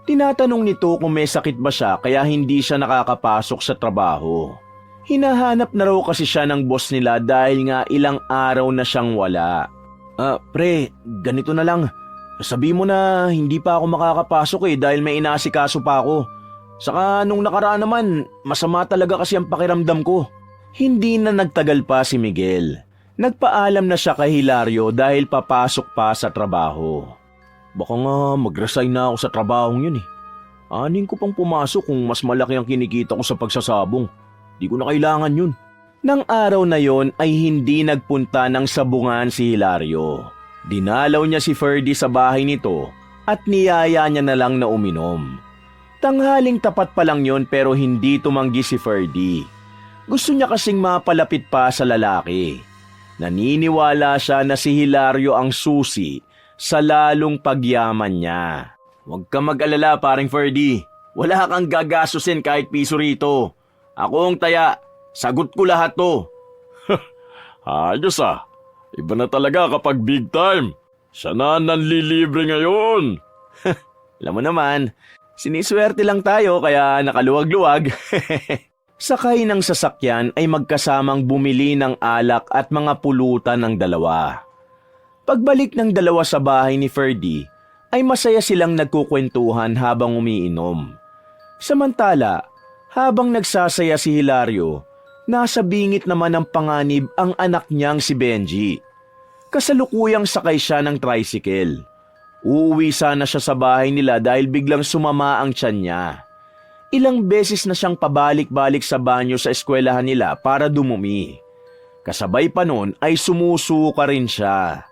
[SPEAKER 1] Tinatanong nito kung may sakit ba siya kaya hindi siya nakakapasok sa trabaho. Hinahanap na raw kasi siya ng boss nila dahil nga ilang araw na siyang wala. Pre, ganito na lang. Sabi mo na hindi pa ako makakapasok dahil may inaasikaso pa ako. Saka nung nakaraan naman, masama talaga kasi ang pakiramdam ko. Hindi na nagtagal pa si Miguel. Nagpaalam na siya kay Hilario dahil papasok pa sa trabaho. Baka nga mag-resign na ako sa trabahong yun eh. Anin ko pang pumasok kung mas malaki ang kinikita ko sa pagsasabong. Di ko na kailangan yun. Nang araw na yon ay hindi nagpunta ng sabungan si Hilario. Dinalaw niya si Ferdy sa bahay nito at niyaya niya na lang na uminom. Tanghaling tapat pa lang yon pero hindi tumanggi si Ferdy. Gusto niya kasing mapalapit pa sa lalaki. Naniniwala siya na si Hilario ang susi sa lalong pagyaman niya. Huwag ka mag-alala paring Ferdy. Wala kang gagasusin kahit piso rito. Ako ang taya. Sagot ko lahat to.
[SPEAKER 2] Ayos ah. Iba na talaga kapag big time. Siya na nanlilibre ngayon.
[SPEAKER 1] Alam mo naman, siniswerte lang tayo kaya nakaluwag-luwag. Sakay ng sasakyan ay magkasamang bumili ng alak at mga pulutan ng dalawa. Pagbalik ng dalawa sa bahay ni Ferdy, ay masaya silang nagkukwentuhan habang umiinom. Samantala, habang nagsasaya si Hilario, nasa bingit naman ng panganib ang anak niyang si Benji. Kasalukuyang sakay siya ng tricycle. Uuwi sana siya sa bahay nila dahil biglang sumama ang tiyan niya. Ilang beses na siyang pabalik-balik sa banyo sa eskwelahan nila para dumumi. Kasabay pa nun ay sumusuka rin siya.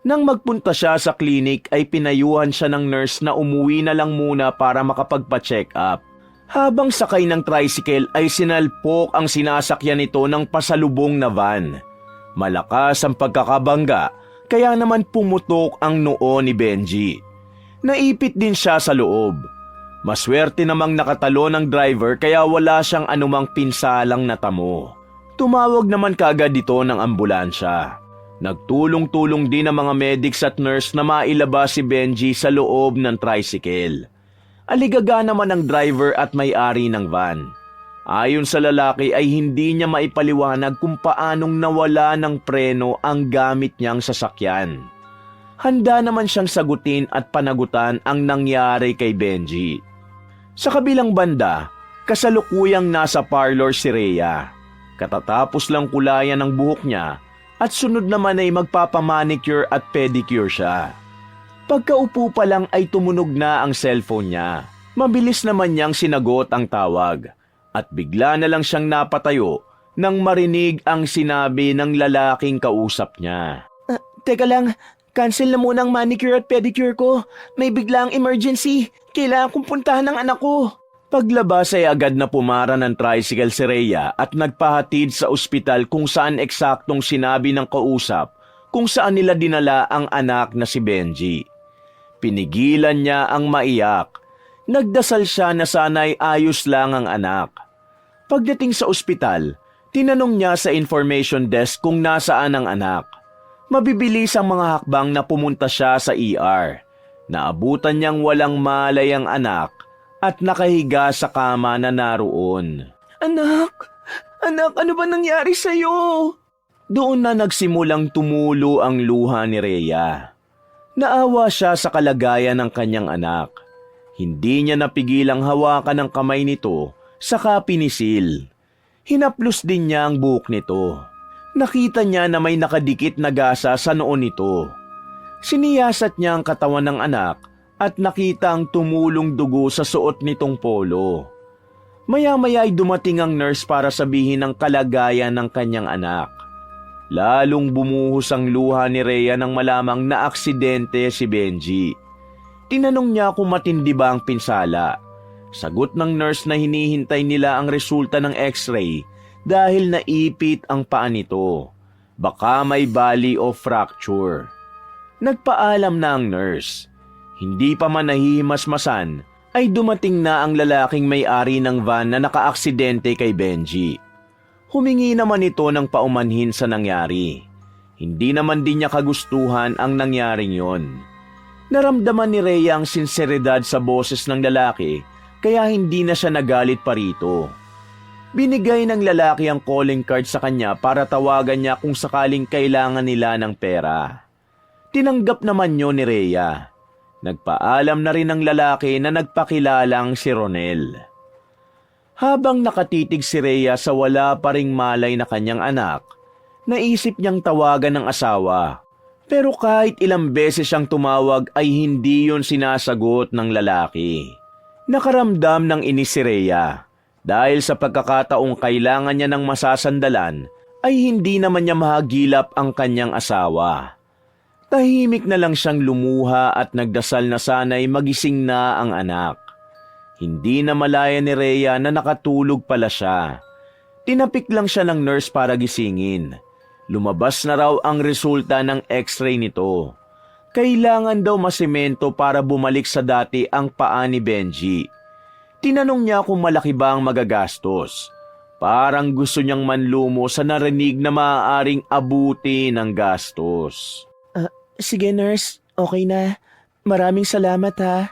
[SPEAKER 1] Nang magpunta siya sa klinik ay pinayuhan siya ng nurse na umuwi na lang muna para makapagpa-check up. Habang sakay ng tricycle ay sinalpok ang sinasakyan nito ng pasalubong na van. Malakas ang pagkakabangga kaya naman pumutok ang noo ni Benji. Naipit din siya sa loob. Maswerte namang nakatalo ng driver kaya wala siyang anumang pinsalang natamo. Tumawag naman kaagad dito ng ambulansya. Nagtulong-tulong din ang mga medics at nurse na mailabas si Benji sa loob ng tricycle. Aligaga naman ang driver at may-ari ng van. Ayon sa lalaki ay hindi niya maipaliwanag kung paanong nawala ng preno ang gamit niyang sasakyan. Handa naman siyang sagutin at panagutan ang nangyari kay Benji. Sa kabilang banda, kasalukuyang nasa parlor si Rhea. Katatapos lang kulayan ang buhok niya at sunod naman ay magpapamanicure at pedicure siya. Pagkaupo pa lang ay tumunog na ang cellphone niya. Mabilis naman niyang sinagot ang tawag at bigla na lang siyang napatayo nang marinig ang sinabi ng lalaking kausap niya.
[SPEAKER 3] Teka lang, cancel na muna ang manicure at pedicure ko. May biglang emergency. Kailangan kong puntahan ng anak ko.
[SPEAKER 1] Paglabas ay agad na pumara ng tricycle si Rhea at nagpahatid sa ospital kung saan eksaktong sinabi ng kausap kung saan nila dinala ang anak na si Benji. Pinigilan niya ang maiyak. Nagdasal siya na sana'y ayos lang ang anak. Pagdating sa ospital, tinanong niya sa information desk kung nasaan ang anak. Mabibilis ang mga hakbang na pumunta siya sa ER. Naabutan niyang walang malay ang anak at nakahiga sa kama na naroon.
[SPEAKER 3] Anak, ano ba nangyari sa'yo?
[SPEAKER 1] Doon na nagsimulang tumulo ang luha ni Rhea. Naawa siya sa kalagayan ng kanyang anak. Hindi niya napigilang hawakan ang kamay nito saka pinisil. Hinaplos din niya ang buhok nito. Nakita niya na may nakadikit na gasa sa noon nito. Siniyasat niya ang katawan ng anak at nakita ang tumulong dugo sa suot nitong polo. Maya-maya ay dumating ang nurse para sabihin ang kalagayan ng kanyang anak. Lalong bumuhos ang luha ni Rhea nang malamang na aksidente si Benji. Tinanong niya kung matindi ba ang pinsala. Sagot ng nurse na hinihintay nila ang resulta ng x-ray dahil naipit ang paa nito. Baka may bali o fracture. Nagpaalam na ang nurse. Hindi pa man nahihimasmasan ay dumating na ang lalaking may-ari ng van na nakaaksidente kay Benji. Humingi naman ito ng paumanhin sa nangyari. Hindi naman din niya kagustuhan ang nangyaring yon. Naramdaman ni Rhea ang sinseridad sa boses ng lalaki kaya hindi na siya nagalit pa rito. Binigay ng lalaki ang calling card sa kanya para tawagan niya kung sakaling kailangan nila ng pera. Tinanggap naman yun ni Rhea. Nagpaalam na rin ang lalaki na nagpakilalang si Ronel. Habang nakatitig si Rhea sa wala pa ring malay na kanyang anak, naisip niyang tawagan ng asawa. Pero kahit ilang beses siyang tumawag ay hindi yon sinasagot ng lalaki. Nakaramdam ng inis si Rhea. Dahil sa pagkakataong kailangan niya ng masasandalan, ay hindi naman niya mahagilap ang kanyang asawa. Tahimik na lang siyang lumuha at nagdasal na sana'y magising na ang anak. Hindi na malaya ni Rhea na nakatulog pala siya. Tinapik lang siya ng nurse para gisingin. Lumabas na raw ang resulta ng x-ray nito. Kailangan daw masemento para bumalik sa dati ang paa ni Benji. Tinanong niya kung malaki ba ang magagastos. Parang gusto niyang manlumo sa narinig na maaaring abuti ng gastos.
[SPEAKER 3] Sige nurse, okay na. Maraming salamat ha.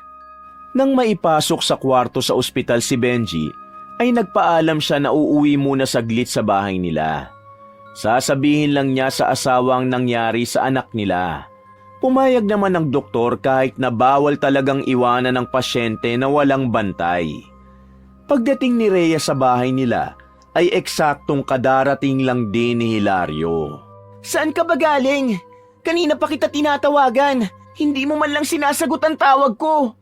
[SPEAKER 1] Nang maipasok sa kwarto sa ospital si Benji, ay nagpaalam siya na uuwi muna saglit sa bahay nila. Sasabihin lang niya sa asawang nangyari sa anak nila. Pumayag naman ng doktor kahit na bawal talagang iwanan ng pasyente na walang bantay. Pagdating ni Rhea sa bahay nila, ay eksaktong kadarating lang din ni Hilario.
[SPEAKER 3] Saan ka ba galing? Kanina pa kita tinatawagan. Hindi mo man lang sinasagot ang tawag ko.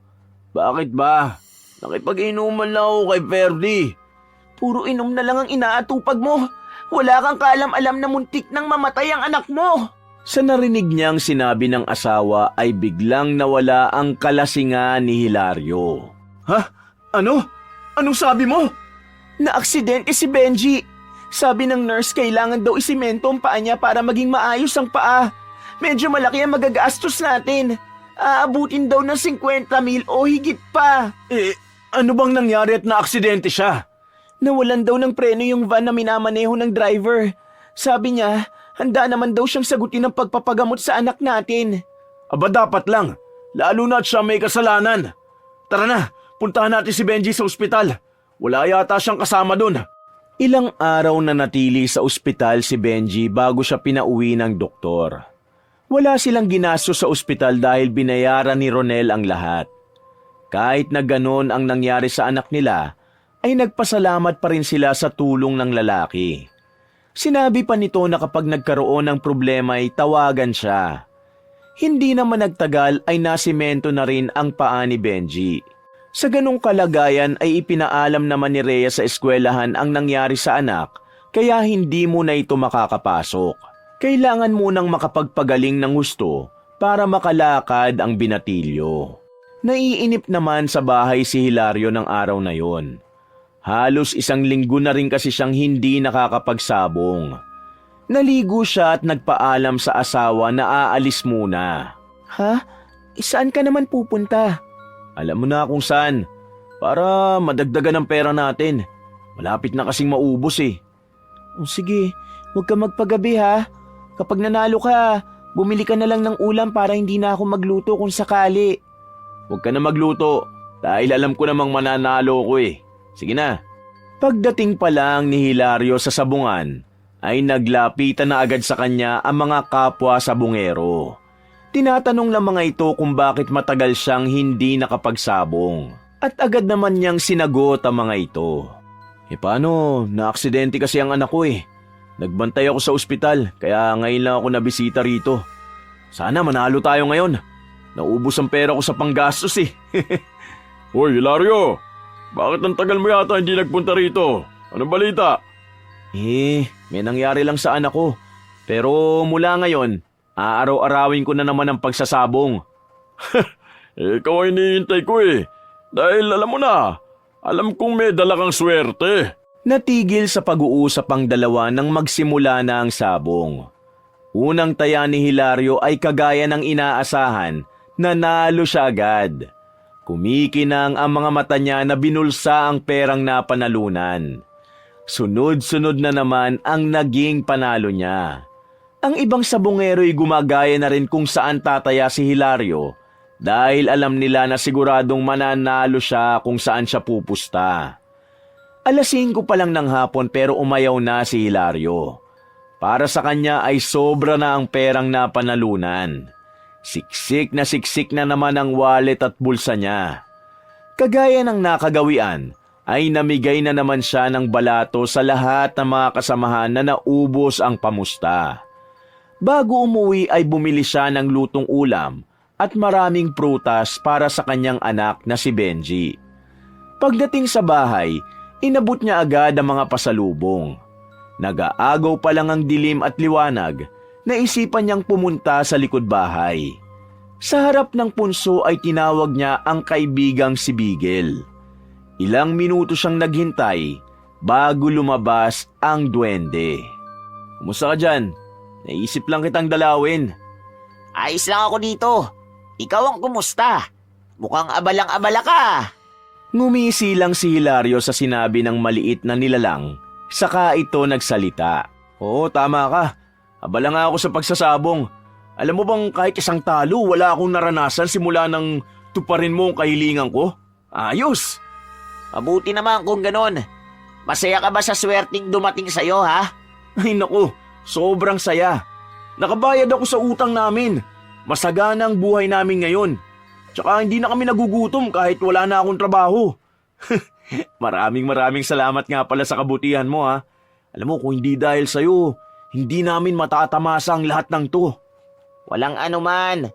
[SPEAKER 1] Bakit ba? Nakipag-inuman lang ako kay Ferdy.
[SPEAKER 3] Puro inom na lang ang inaatupag mo. Wala kang kaalam-alam na muntik nang mamatay ang anak mo.
[SPEAKER 1] Sa narinig niyang sinabi ng asawa ay biglang nawala ang kalasingan ni Hilario.
[SPEAKER 3] Ha? Ano? Anong sabi mo? Na-aksidente si Benji. Sabi ng nurse kailangan daw isimento ang paa niya para maging maayos ang paa. Medyo malaki ang magagastos natin. Aabutin daw ng 50,000 o higit pa.
[SPEAKER 1] Ano bang nangyari at na-aksidente siya?
[SPEAKER 3] Nawalan daw ng preno yung van na minamaneho ng driver. Sabi niya, Handa naman daw siyang sagutin ang pagpapagamot sa anak natin.
[SPEAKER 1] Aba dapat lang, lalo na't siya may kasalanan. Tara na, puntahan natin si Benji sa ospital. Wala yata siyang kasama dun. Ilang araw na natili sa ospital si Benji bago siya pinauwi ng doktor. Wala silang ginastos sa ospital dahil binayaran ni Ronel ang lahat. Kahit na ganon ang nangyari sa anak nila, ay nagpasalamat pa rin sila sa tulong ng lalaki. Sinabi pa nito na kapag nagkaroon ng problema ay tawagan siya. Hindi naman nagtagal ay nasimento na rin ang paa ni Benji. Sa ganong kalagayan ay ipinaalam naman ni Rhea sa eskwelahan ang nangyari sa anak, kaya hindi mo na ito makakapasok. Kailangan munang makapagpagaling ng gusto para makalakad ang binatilyo. Naiinip naman sa bahay si Hilario ng araw na yon. Halos 1 linggo na rin kasi siyang hindi nakakapagsabong. Naligo siya at nagpaalam sa asawa na aalis muna.
[SPEAKER 3] Ha? Saan ka naman pupunta?
[SPEAKER 1] Alam mo na kung saan, para madagdagan ang pera natin. Malapit na kasing maubos eh.
[SPEAKER 3] O sige, huwag ka magpagabi ha. Kapag nanalo ka, bumili ka na lang ng ulam para hindi na ako magluto kung sakali.
[SPEAKER 1] Huwag ka na magluto dahil alam ko namang mananalo ko eh. Sige na. Pagdating pa lang ni Hilario sa sabungan, ay naglapitan na agad sa kanya ang mga kapwa sabungero. Tinatanong lang mga ito kung bakit matagal siyang hindi nakapagsabong. At agad naman niyang sinagot ang mga ito. Paano? Naaksidente kasi ang anak ko eh. Nagbantay ako sa ospital, kaya ngayon lang ako nabisita rito. Sana manalo tayo ngayon. Naubos ang pera ko sa panggastos eh.
[SPEAKER 2] Hoy, Hilario! Bakit ang tagal mo yata hindi nagpunta rito? Anong balita?
[SPEAKER 1] May nangyari lang sa anak ko. Pero mula ngayon, aaraw-arawin ko na naman ang pagsasabong.
[SPEAKER 2] Ikaw ay hinihintay ko eh. Dahil alam mo na, alam kong may dala kang swerte.
[SPEAKER 1] Natigil sa pag-uusap ang dalawa nang magsimula na ang sabong. Unang taya ni Hilario ay kagaya ng inaasahan, nanalo siya agad. Kumikinang ang mga mata niya na binulsa ang perang napanalunan. Sunod-sunod na naman ang naging panalo niya. Ang ibang sabongero'y gumagaya na rin kung saan tataya si Hilario dahil alam nila na siguradong mananalo siya kung saan siya pupusta. 5:00 pa lang ng hapon pero umayaw na si Hilario. Para sa kanya ay sobra na ang perang napanalunan. Siksik na naman ang wallet at bulsa niya. Kagaya ng nakagawian, ay namigay na naman siya ng balato sa lahat ng mga kasamahan na naubos ang pamusta. Bago umuwi ay bumili siya ng lutong ulam at maraming prutas para sa kanyang anak na si Benji. Pagdating sa bahay, inabot niya agad ang mga pasalubong. Nag-aagaw pa lang ang dilim at liwanag, naisipan niyang pumunta sa likod bahay. Sa harap ng punso ay tinawag niya ang kaibigang si Bigel. Ilang minuto siyang naghintay bago lumabas ang duwende. Kumusta ka dyan? Naisip lang kitang dalawin.
[SPEAKER 4] Ayos lang ako dito. Ikaw ang kumusta? Mukhang abalang-abala ka.
[SPEAKER 1] Ngumisi lang si Hilario sa sinabi ng maliit na nilalang, saka ito nagsalita. Oo, tama ka. Abala nga ako sa pagsasabong. Alam mo bang kahit isang talo wala akong naranasan simula nang tuparin mo ang kahilingan ko? Ayos!
[SPEAKER 4] Mabuti naman kung ganon. Masaya ka ba sa swerteng dumating sa'yo, ha?
[SPEAKER 1] Ay naku, sobrang saya. Nakabayad ako sa utang namin. Masagana ang buhay namin ngayon. Tsaka hindi na kami nagugutom kahit wala na akong trabaho. Maraming salamat nga pala sa kabutihan mo ha. Alam mo kung hindi dahil sa'yo, hindi namin matatamasa ang lahat ng to.
[SPEAKER 4] Walang anuman.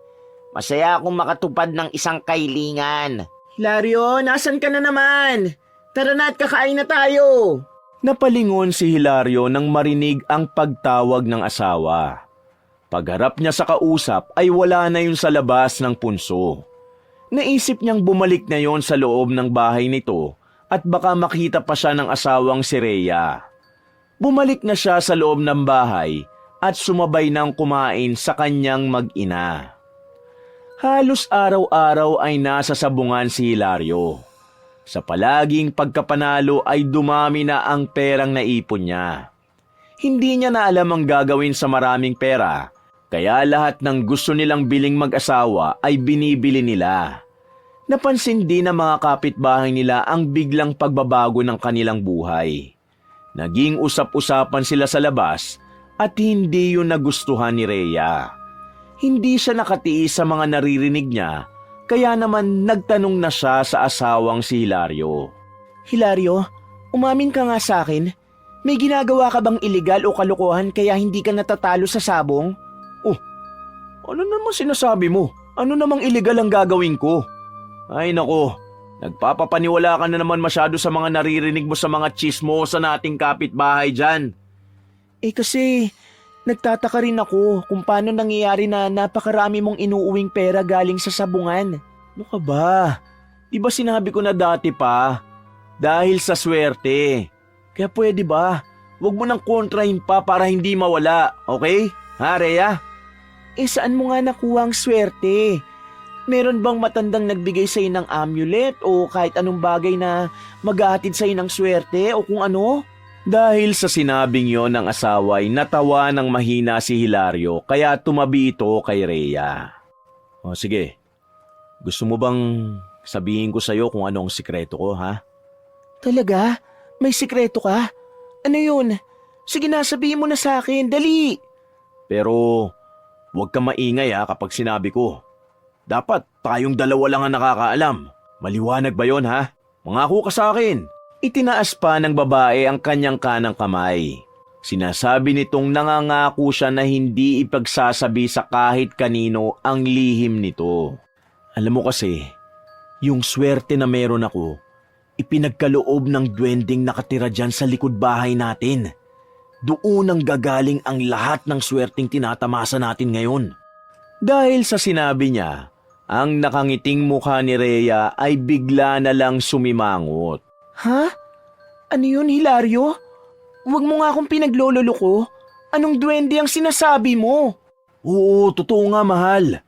[SPEAKER 4] Masaya akong makatupad ng isang kailingan.
[SPEAKER 3] Hilario, nasan ka na naman? Tara na at kakain na tayo.
[SPEAKER 1] Napalingon si Hilario nang marinig ang pagtawag ng asawa. Pagharap niya sa kausap ay wala na yun sa labas ng punso. Naisip niyang bumalik na yon sa loob ng bahay nito at baka makita pa siya ng asawang si Rhea. Bumalik na siya sa loob ng bahay at sumabay ng kumain sa kanyang mag-ina. Halos araw-araw ay nasa sabungan si Hilario. Sa palaging pagkapanalo ay dumami na ang perang naipon niya. Hindi niya na alam ang gagawin sa maraming pera, kaya lahat ng gusto nilang biling mag-asawa ay binibili nila. Napansin din ng mga kapitbahay nila ang biglang pagbabago ng kanilang buhay. Naging usap-usapan sila sa labas at hindi yun nagustuhan ni Rhea. Hindi siya nakatiis sa mga naririnig niya, kaya naman nagtanong na siya sa asawang si Hilario.
[SPEAKER 3] Hilario, umamin ka nga sa akin. May ginagawa ka bang iligal o kalokohan kaya hindi ka natatalo sa sabong?
[SPEAKER 1] Ano naman sinasabi mo? Ano namang illegal ang gagawin ko? Ay nako, nagpapapaniwala ka na naman masyado sa mga naririnig mo sa mga chismosa nating kapitbahay dyan.
[SPEAKER 3] Kasi nagtataka rin ako kung paano nangyayari na napakarami mong inuuwing pera galing sa sabungan.
[SPEAKER 1] Ano ka ba? Di ba sinabi ko na dati pa? Dahil sa swerte. Kaya pwede ba? Huwag mo nang kontrahin pa para hindi mawala, okay? Ha, Rhea?
[SPEAKER 3] Saan mo nga nakuha ang swerte? Meron bang matandang nagbigay sa'yo ng amulet o kahit anong bagay na maghahatid sa'yo ng swerte o kung ano?
[SPEAKER 1] Dahil sa sinabing yon ng asawa ay natawa ng mahina si Hilario kaya tumabi ito kay Rhea. O sige, gusto mo bang sabihin ko sa'yo kung ano ang sikreto ko, ha?
[SPEAKER 3] Talaga? May sikreto ka? Ano yun? Sige na, sabihin mo na sa akin, dali!
[SPEAKER 1] Pero huwag ka maingay ha kapag sinabi ko. Dapat tayong dalawa lang ang nakakaalam. Maliwanag ba yon ha? Mangako ka sa akin. Itinaas pa ng babae ang kanyang kanang kamay. Sinasabi nitong nangangako siya na hindi ipagsasabi sa kahit kanino ang lihim nito. Alam mo kasi, yung swerte na meron ako, ipinagkaloob ng duwending nakatira dyan sa likod bahay natin. Doon ang gagaling ang lahat ng swerteng tinatamasa natin ngayon. Dahil sa sinabi niya, ang nakangiting mukha ni Rhea ay bigla na lang sumimangot.
[SPEAKER 3] Ha? Ano yun, Hilario? Huwag mo nga akong pinaglololoko. Anong duwende ang sinasabi mo?
[SPEAKER 1] Oo, totoo nga mahal.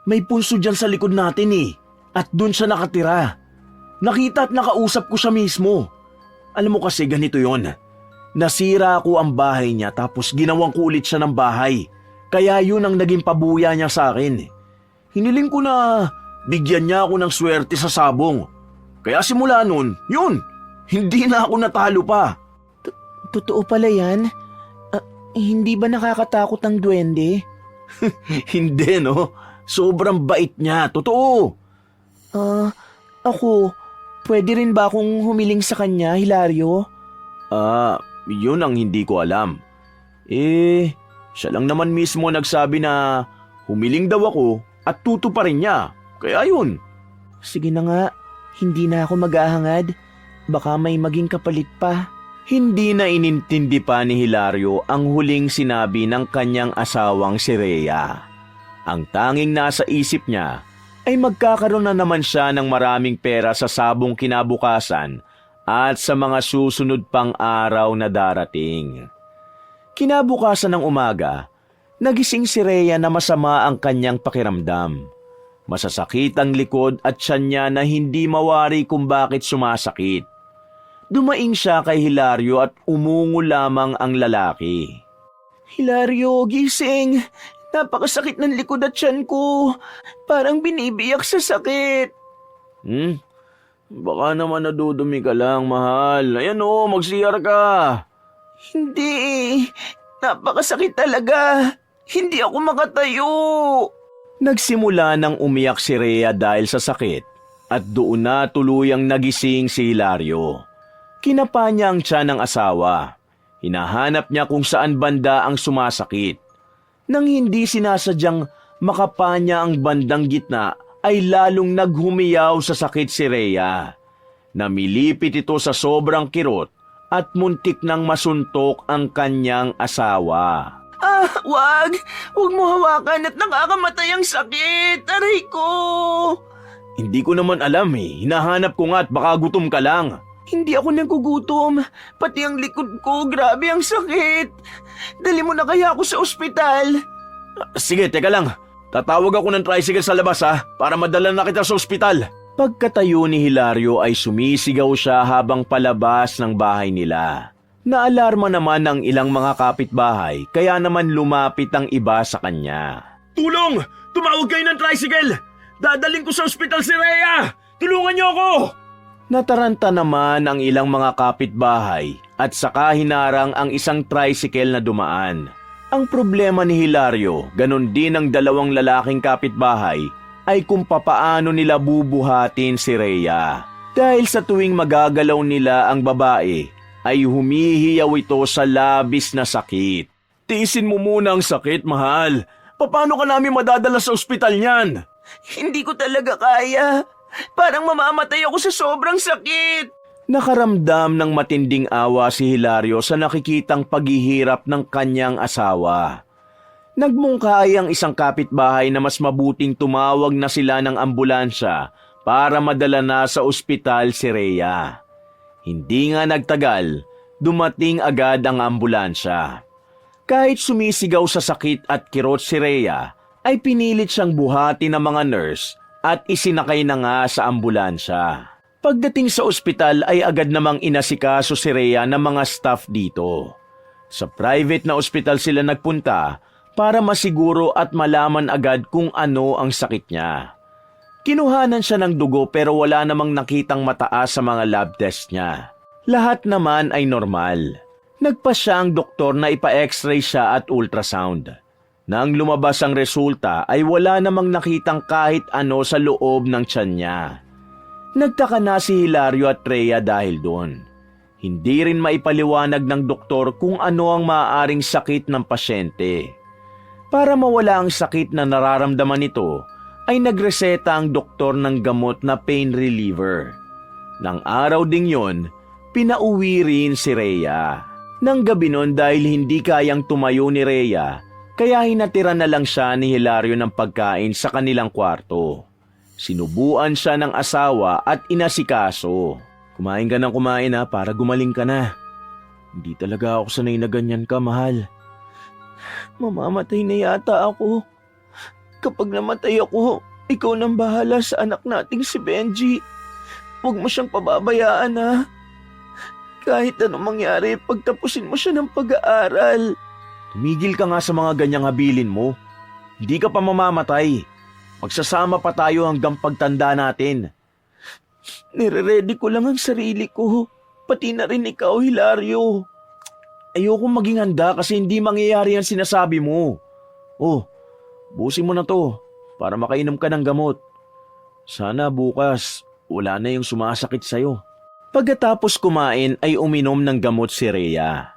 [SPEAKER 1] May pulso dyan sa likod natin at doon siya nakatira. Nakita at nakausap ko siya mismo. Alam mo kasi ganito yon. Nasira ako ang bahay niya tapos ginawang ko ulit siya ng bahay. Kaya yun ang naging pabuya niya sa akin. Hiniling ko na bigyan niya ako ng swerte sa sabong. Kaya simula nun, yun, hindi na ako natalo pa.
[SPEAKER 3] Totoo pala yan? Hindi ba nakakatakot ang duwende?
[SPEAKER 1] Hindi no, sobrang bait niya, totoo.
[SPEAKER 3] Ako, pwede rin ba akong humiling sa kanya, Hilario?
[SPEAKER 1] Yun ang hindi ko alam. Siya lang naman mismo nagsabi na humiling daw ako at tutuparin niya. Kaya yun.
[SPEAKER 3] Sige na nga, hindi na ako maghahangad. Baka may maging kapalit pa.
[SPEAKER 1] Hindi na inintindi pa ni Hilario ang huling sinabi ng kanyang asawang si Rhea. Ang tanging nasa isip niya ay magkakaroon na naman siya ng maraming pera sa sabong kinabukasan at sa mga susunod pang araw na darating. Kinabukasan ng umaga, nagising si Rhea na masama ang kanyang pakiramdam. Masasakit ang likod at tiyan niya na hindi mawari kung bakit sumasakit. Dumaing siya kay Hilario at umungo lamang ang lalaki.
[SPEAKER 3] Hilario, gising! Napakasakit ng likod at tiyan ko. Parang binibiyak sa sakit.
[SPEAKER 1] Baka naman nadudumi ka lang, mahal. Ayan mag-CR ka.
[SPEAKER 3] Hindi. Napakasakit talaga. Hindi ako makatayo.
[SPEAKER 1] Nagsimula nang umiyak si Rhea dahil sa sakit at doon na tuluyang nagising si Hilario. Kinapa niya ang tiyan ng asawa. Hinahanap niya kung saan banda ang sumasakit. Nang hindi sinasadyang makapa niya ang bandang gitna, ay lalong naghumiyaw sa sakit si Rhea. Namilipit ito sa sobrang kirot at muntik nang masuntok ang kanyang asawa.
[SPEAKER 3] Wag! Huwag mo hawakan at nakakamatay ang sakit! Aray ko!
[SPEAKER 1] Hindi ko naman alam hinahanap ko nga at baka gutom ka lang.
[SPEAKER 3] Hindi ako nagugutom. Pati ang likod ko, grabe ang sakit. Dali mo na kaya ako sa ospital.
[SPEAKER 1] Sige, teka lang. Tatawag ako ng tricycle sa labas para madala na kita sa ospital. Pagkatayo ni Hilario ay sumisigaw siya habang palabas ng bahay nila. Naalarma naman ang ilang mga kapitbahay kaya naman lumapit ang iba sa kanya.
[SPEAKER 2] Tulong! Tumawag kayo ng tricycle! Dadaling ko sa ospital si Rhea! Tulungan niyo ako!
[SPEAKER 1] Nataranta naman ang ilang mga kapitbahay at saka hinarang ang isang tricycle na dumaan. Ang problema ni Hilario, ganon din ang dalawang lalaking kapitbahay, ay kung papaano nila bubuhatin si Rhea. Dahil sa tuwing magagalaw nila ang babae, ay humihiyaw ito sa labis na sakit. Tiisin mo muna ang sakit, mahal. Paano ka namin madadala sa ospital niyan?
[SPEAKER 3] Hindi ko talaga kaya. Parang mamamatay ako sa sobrang sakit.
[SPEAKER 1] Nakaramdam ng matinding awa si Hilario sa nakikitang paghihirap ng kanyang asawa. Nagmungkahi ang isang kapitbahay na mas mabuting tumawag na sila ng ambulansya para madala na sa ospital si Rhea. Hindi nga nagtagal, dumating agad ang ambulansya. Kahit sumisigaw sa sakit at kirot si Rhea, ay pinilit siyang buhati ng mga nurse at isinakay na nga sa ambulansya. Pagdating sa ospital ay agad namang inasikaso si Rhea ng mga staff dito. Sa private na ospital sila nagpunta para masiguro at malaman agad kung ano ang sakit niya. Kinuhanan siya ng dugo pero wala namang nakitang mataas sa mga lab test niya. Lahat naman ay normal. Nagpa siya ang doktor na ipa-x-ray siya at ultrasound. Nang lumabas ang resulta ay wala namang nakitang kahit ano sa loob ng tiyan niya. Nagtaka na si Hilario at Rhea dahil doon. Hindi rin maipaliwanag ng doktor kung ano ang maaaring sakit ng pasyente. Para mawala ang sakit na nararamdaman nito, ay nagreseta ang doktor ng gamot na pain reliever. Nang araw ding yon, pinauwi rin si Rhea. Nang gabi nun dahil hindi kayang tumayo ni Rhea, kaya hinatira na lang siya ni Hilario ng pagkain sa kanilang kwarto. Sinubuan siya ng asawa at inasikaso. Kumain ka ng kumain para gumaling ka na. Hindi talaga ako sanay na ganyan ka, mahal.
[SPEAKER 3] Mamamatay na yata ako. Kapag namatay ako, ikaw nang bahala sa anak nating si Benji. Huwag mo siyang pababayaan Kahit anong mangyari, pagtapusin mo siya ng pag-aaral.
[SPEAKER 1] Tumigil ka nga sa mga ganyang habilin mo. Hindi ka pa mamamatay. Magsasama pa tayo hanggang pagtanda natin.
[SPEAKER 3] Nire-ready ko lang ang sarili ko. Pati na rin ikaw, Hilario.
[SPEAKER 1] Ayokong maging handa kasi hindi mangyayari ang sinasabi mo. Oh, busin mo na to para makainom ka ng gamot. Sana bukas wala na yung sumasakit sa'yo. Pagkatapos kumain ay uminom ng gamot si Rhea.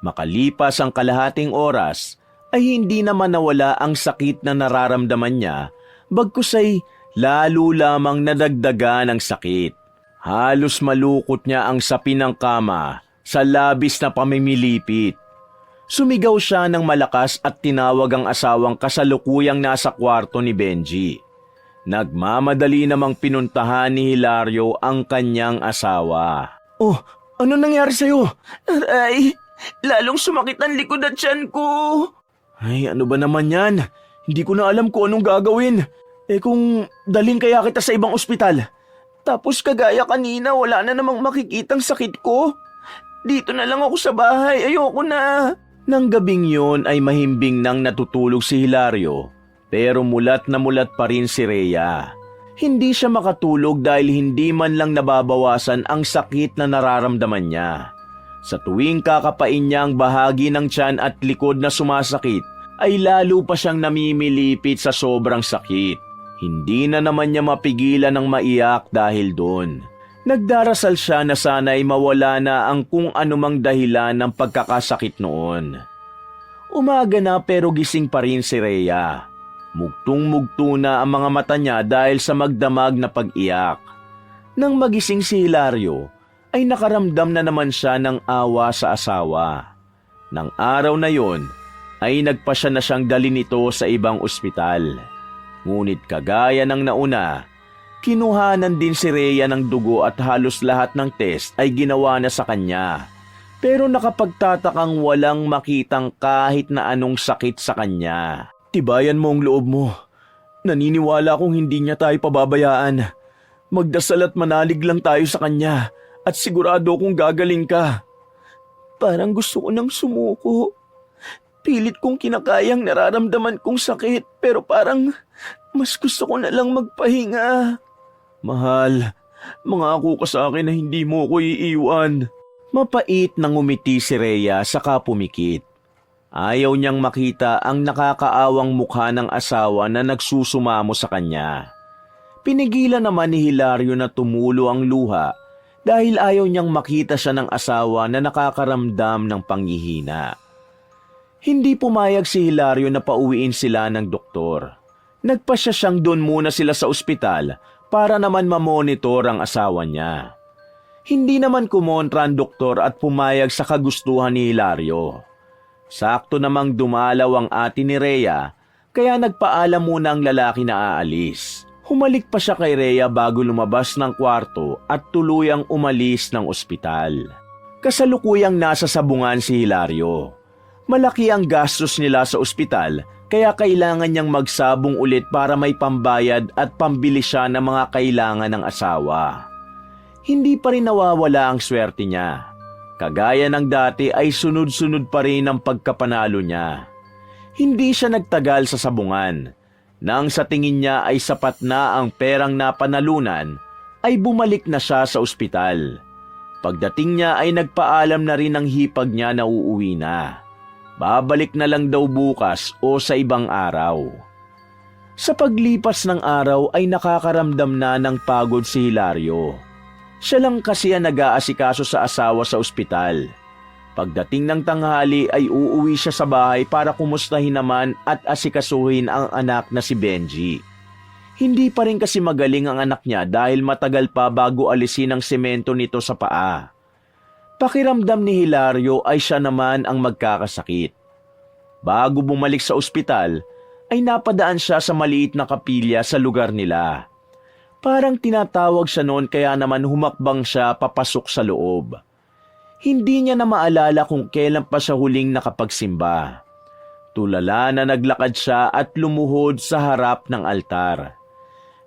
[SPEAKER 1] Makalipas ang kalahating oras ay hindi naman nawala ang sakit na nararamdaman niya, bagkus ay lalo lamang nadagdagan ang sakit. Halos malukot niya ang sapin ng kama sa labis na pamimilipit. Sumigaw siya ng malakas at tinawag ang asawang kasalukuyang nasa kwarto ni Benji. Nagmamadali namang pinuntahan ni Hilario ang kanyang asawa.
[SPEAKER 3] Oh, ano nangyari sa'yo? Aray, lalong sumakit ang likod at tiyan ko.
[SPEAKER 1] Ay, ano ba naman yan? Hindi ko na alam kung anong gagawin. Kung dalhin kaya kita sa ibang ospital.
[SPEAKER 3] Tapos kagaya kanina, wala na namang makikitang sakit ko. Dito na lang ako sa bahay, ayoko na.
[SPEAKER 1] Nang gabing yon ay mahimbing nang natutulog si Hilario, pero mulat na mulat pa rin si Rhea. Hindi siya makatulog dahil hindi man lang nababawasan ang sakit na nararamdaman niya. Sa tuwing kakapain niya ang bahagi ng tiyan at likod na sumasakit, ay lalo pa siyang namimilipit sa sobrang sakit. Hindi na naman niya mapigilan ng maiyak dahil doon. Nagdarasal siya na sana'y mawala na ang kung anumang dahilan ng pagkakasakit noon. Umaga na pero gising pa rin si Rhea. Mugtong-mugto na ang mga mata niya dahil sa magdamag na pag-iyak. Nang magising si Hilario, ay nakaramdam na naman siya ng awa sa asawa. Nang araw na yon, ay nagpasya na siyang dalhin ito sa ibang ospital. Ngunit kagaya ng nauna, kinuhanan din si Rhea ng dugo at halos lahat ng test ay ginawa na sa kanya. Pero nakapagtatakang walang makitang kahit na anong sakit sa kanya. Tibayan mo ang loob mo. Naniniwala kong hindi niya tayo pababayaan. Magdasal at manalig lang tayo sa kanya at sigurado kong gagaling ka.
[SPEAKER 3] Parang gusto ko nang sumuko. Pilit kong kinakayang nararamdaman kong sakit pero parang mas gusto ko na lang magpahinga. Mahal, mangako ka sa akin na hindi mo ko iiwan.
[SPEAKER 1] Mapait nang ngumiti si Rhea saka pumikit. Ayaw niyang makita ang nakakaawang mukha ng asawa na nagsusumamo sa kanya. Pinigilan naman ni Hilario na tumulo ang luha dahil ayaw niyang makita siya ng asawa na nakakaramdam ng panghihina. Hindi pumayag si Hilario na pauwiin sila ng doktor. Nagpasya siyang doon muna sila sa ospital para naman mamonitor ang asawa niya. Hindi naman kumontra ang doktor at pumayag sa kagustuhan ni Hilario. Sakto namang dumalaw ang ate ni Rhea, kaya nagpaalam muna ang lalaki na aalis. Humalik pa siya kay Rhea bago lumabas ng kwarto at tuluyang umalis ng ospital. Kasalukuyang nasa sabungan si Hilario. Malaki ang gastos nila sa ospital, kaya kailangan niyang magsabong ulit para may pambayad at pambili siya ng mga kailangan ng asawa. Hindi pa rin nawawala ang swerte niya. Kagaya ng dati ay sunod-sunod pa rin ang pagkapanalo niya. Hindi siya nagtagal sa sabungan. Nang sa tingin niya ay sapat na ang perang napanalunan, ay bumalik na siya sa ospital. Pagdating niya ay nagpaalam na rin ang hipag niya na uuwi na. Babalik na lang daw bukas o sa ibang araw. Sa paglipas ng araw ay nakakaramdam na ng pagod si Hilario. Siya lang kasi ang nag-aasikaso sa asawa sa ospital. Pagdating ng tanghali ay uuwi siya sa bahay para kumustahin naman at asikasuhin ang anak na si Benji. Hindi pa rin kasi magaling ang anak niya dahil matagal pa bago alisin ang semento nito sa paa. Pakiramdam ni Hilario ay siya naman ang magkakasakit. Bago bumalik sa ospital, ay napadaan siya sa maliit na kapilya sa lugar nila. Parang tinatawag siya noon kaya naman humakbang siya papasok sa loob. Hindi niya na maalala kung kailan pa siya huling nakapagsimba. Tulala na naglakad siya at lumuhod sa harap ng altar.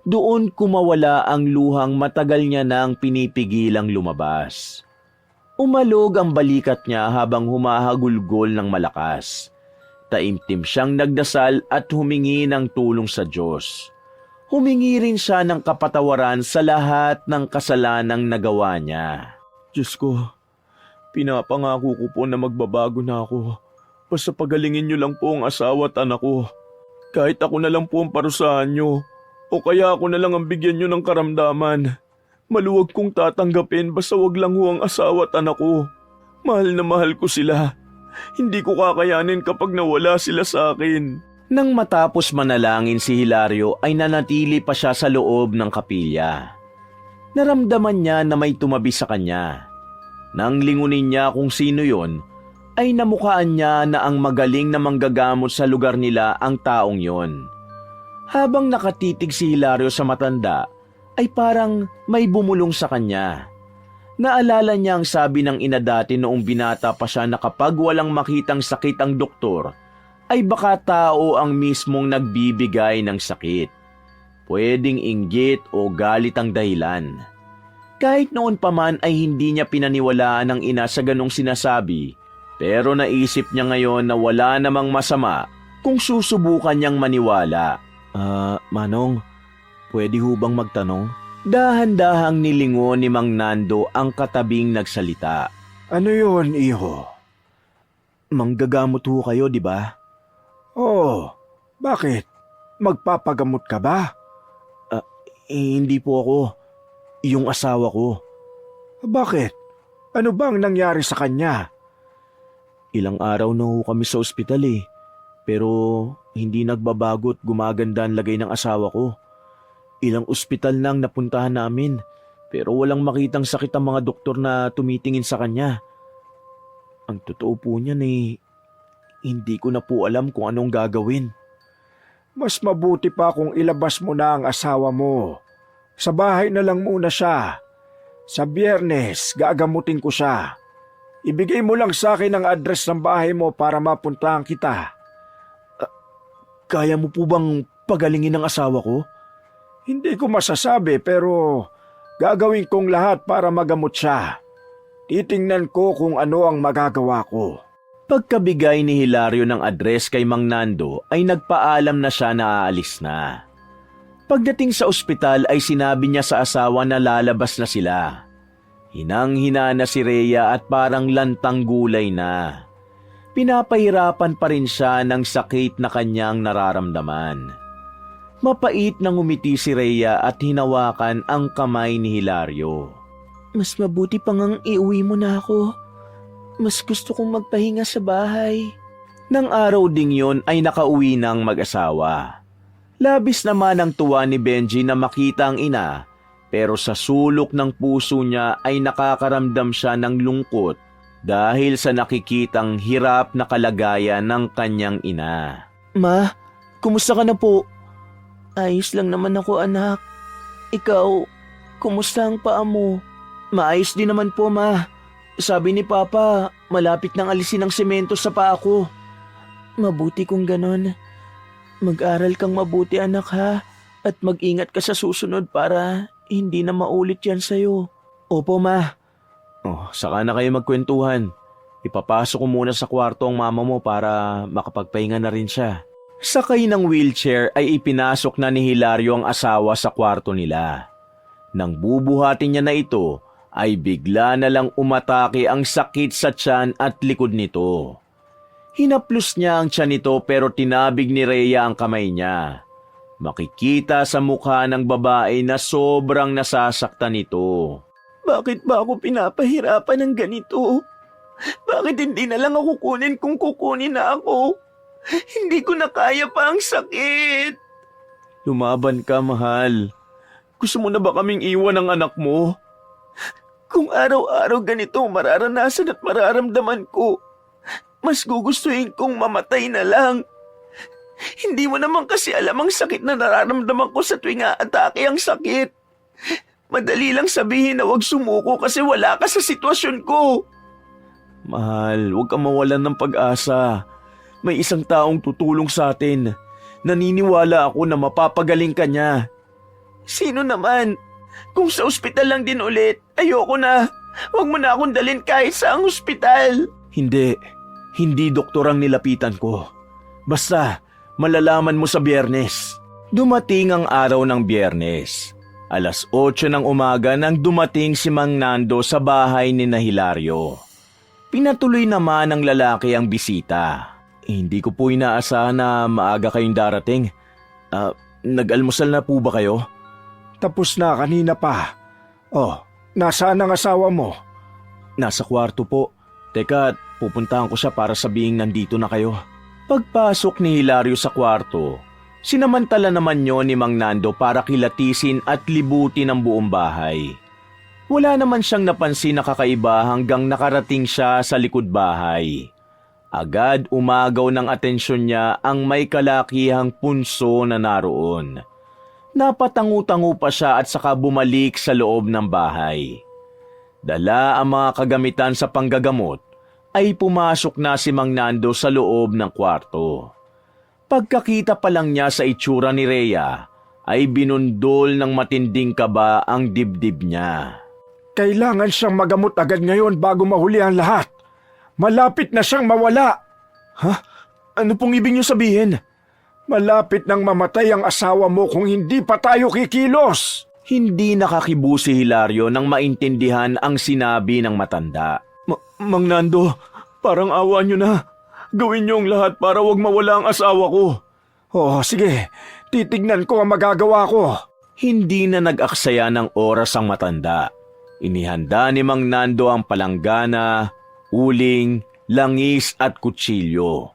[SPEAKER 1] Doon kumawala ang luhang matagal niya nang pinipigilang lumabas. Umalog ang balikat niya habang humahagulgol ng malakas. Taimtim siyang nagdasal at humingi ng tulong sa Diyos. Humingi rin siya ng kapatawaran sa lahat ng kasalanang nagawa niya.
[SPEAKER 3] Diyos ko, pinapangako ko po na magbabago na ako. Basta pagalingin niyo lang po ang asawa at anak ko. Kahit ako na lang po ang parusahan niyo. O kaya ako na lang ang bigyan niyo ng karamdaman. Maluwag kong tatanggapin basta wag lang ho ang asawa at anak ko. Mahal na mahal ko sila. Hindi ko kakayanin kapag nawala sila sa akin.
[SPEAKER 1] Nang matapos manalangin si Hilario ay nanatili pa siya sa loob ng kapilya. Naramdaman niya na may tumabi sa kanya. Nang lingunin niya kung sino yon, ay namukhaan niya na ang magaling na manggagamot sa lugar nila ang taong yon. Habang nakatitig si Hilario sa matanda, ay parang may bumulong sa kanya. Naalala niya ang sabi ng ina dati noong binata pa siya na kapag walang makitang sakit ang doktor, ay baka tao ang mismong nagbibigay ng sakit. Pwedeng inggit o galit ang dahilan. Kahit noon pa man ay hindi niya pinaniwalaan ng ina sa ganong sinasabi, pero naisip niya ngayon na wala namang masama kung susubukan niyang maniwala.
[SPEAKER 3] Manong, pwede ho bang magtanong?
[SPEAKER 1] Dahan-dahang nilingon ni Mang Nando ang katabing nagsalita.
[SPEAKER 5] Ano yun, iho?
[SPEAKER 3] Manggagamot ho kayo, di ba?
[SPEAKER 5] Oh, bakit? Magpapagamot ka ba?
[SPEAKER 3] Hindi po ako. Yung asawa ko.
[SPEAKER 5] Bakit? Ano bang nangyari sa kanya?
[SPEAKER 3] Ilang araw na ho kami sa ospital eh. Pero hindi nagbabago't gumaganda ang lagay ng asawa ko. Ilang ospital nang napuntahan namin. Pero walang makitang sakit ang mga doktor na tumitingin sa kanya. Ang totoo po niyan eh, hindi ko na po alam kung anong gagawin.
[SPEAKER 5] Mas mabuti pa kung ilabas mo na ang asawa mo. Sa bahay na lang muna siya. Sa Biyernes, gagamutin ko siya. Ibigay mo lang sa akin ang address ng bahay mo para mapuntahan kita.
[SPEAKER 3] Kaya mo po bang pagalingin ang asawa ko?
[SPEAKER 5] Hindi ko masasabi pero gagawin kong lahat para magamot siya. Titingnan ko kung ano ang magagawa ko.
[SPEAKER 1] Pagkabigay ni Hilario ng address kay Mang Nando ay nagpaalam na siya na aalis na. Pagdating sa ospital ay sinabi niya sa asawa na lalabas na sila. Hinang-hina na si Rhea at parang lantang gulay na. Pinapahirapan pa rin siya ng sakit na kanyang nararamdaman. Mapait nang umiti si Rhea at hinawakan ang kamay ni Hilario.
[SPEAKER 3] Mas mabuti pa ngang iuwi mo na ako. Mas gusto kong magpahinga sa bahay.
[SPEAKER 1] Nang araw ding yon ay nakauwi ng mag-asawa. Labis naman ang tuwa ni Benji na makita ang ina, pero sa sulok ng puso niya ay nakakaramdam siya ng lungkot dahil sa nakikitang hirap na kalagayan ng kanyang ina.
[SPEAKER 3] Ma, kumusta ka na po? Ayos lang naman ako, anak. Ikaw, kumusta ang paa mo? Maayos din naman po, ma. Sabi ni Papa, malapit nang alisin ang semento sa paa ko. Mabuti kung ganon. Mag-aral kang mabuti, anak, ha? At mag-ingat ka sa susunod para hindi na maulit yan sa'yo. Opo, ma.
[SPEAKER 1] Saka na kayo magkwentuhan. Ipapasok ko muna sa kwarto ang mama mo para makapagpahinga na rin siya. Sakay ng wheelchair ay ipinasok na ni Hilario ang asawa sa kwarto nila. Nang bubuhatin niya na ito, ay bigla na lang umatake ang sakit sa tiyan at likod nito. Hinaplos niya ang tiyan nito pero tinabig ni Rhea ang kamay niya. Makikita sa mukha ng babae na sobrang nasasaktan ito.
[SPEAKER 3] Bakit ba ako pinapahirapan ng ganito? Bakit hindi na lang ako kunin kung kukunin na ako? Hindi ko na kaya pa ang sakit.
[SPEAKER 1] Lumaban ka, mahal. Gusto mo na ba kaming iwan ng anak mo?
[SPEAKER 3] Kung araw-araw ganito mararanasan at mararamdaman ko, mas gugustuhin kong mamatay na lang. Hindi mo naman kasi alam ang sakit na nararamdaman ko sa tuwing aatake ang sakit. Madali lang sabihin na huwag sumuko kasi wala ka sa sitwasyon ko.
[SPEAKER 1] Mahal, huwag kang mawalan ng pag-asa. May isang taong tutulong sa atin. Naniniwala ako na mapapagaling ka niya.
[SPEAKER 3] Sino naman? Kung sa ospital lang din ulit, ayoko na. Huwag mo na akong dalhin kahit sa ang ospital.
[SPEAKER 1] Hindi doktor ang nilapitan ko. Basta, malalaman mo sa Biyernes. Dumating ang araw ng Biyernes. 8:00 ng umaga nang dumating si Mang Nando sa bahay ni Hilario. Pinatuloy naman ng lalaki ang bisita. Hindi ko po inaasahan na maaga kayong darating. Nag-almusal na po ba kayo?
[SPEAKER 5] Tapos na kanina pa. Nasaan ang asawa mo?
[SPEAKER 1] Nasa kwarto po. Teka, pupuntahan ko siya para sabihing nandito na kayo. Pagpasok ni Hilario sa kwarto, sinamantala naman yon ni Mang Nando para kilatisin at libutin ang buong bahay. Wala naman siyang napansin na kakaiba hanggang nakarating siya sa likod bahay. Agad umagaw ng atensyon niya ang may kalakihang punso na naroon. Napatangu-tangu pa siya at saka bumalik sa loob ng bahay. Dala ang mga kagamitan sa panggagamot, ay pumasok na si Mang Nando sa loob ng kwarto. Pagkakita pa lang niya sa itsura ni Rhea, ay binundol ng matinding kaba ang dibdib niya.
[SPEAKER 5] Kailangan siyang magamot agad ngayon bago mahuli ang lahat. Malapit na siyang mawala.
[SPEAKER 1] Ano pong ibig niyo sabihin?
[SPEAKER 5] Malapit nang mamatay ang asawa mo kung hindi pa tayo kikilos.
[SPEAKER 1] Hindi nakakibo si Hilario nang maintindihan ang sinabi ng matanda. Mang Nando, parang awa niyo na. Gawin niyo ang lahat para wag mawala ang asawa ko.
[SPEAKER 5] Sige. Titignan ko ang magagawa ko.
[SPEAKER 1] Hindi na nag-aksaya ng oras ang matanda. Inihanda ni Mang Nando ang palanggana, uling, langis at kutsilyo.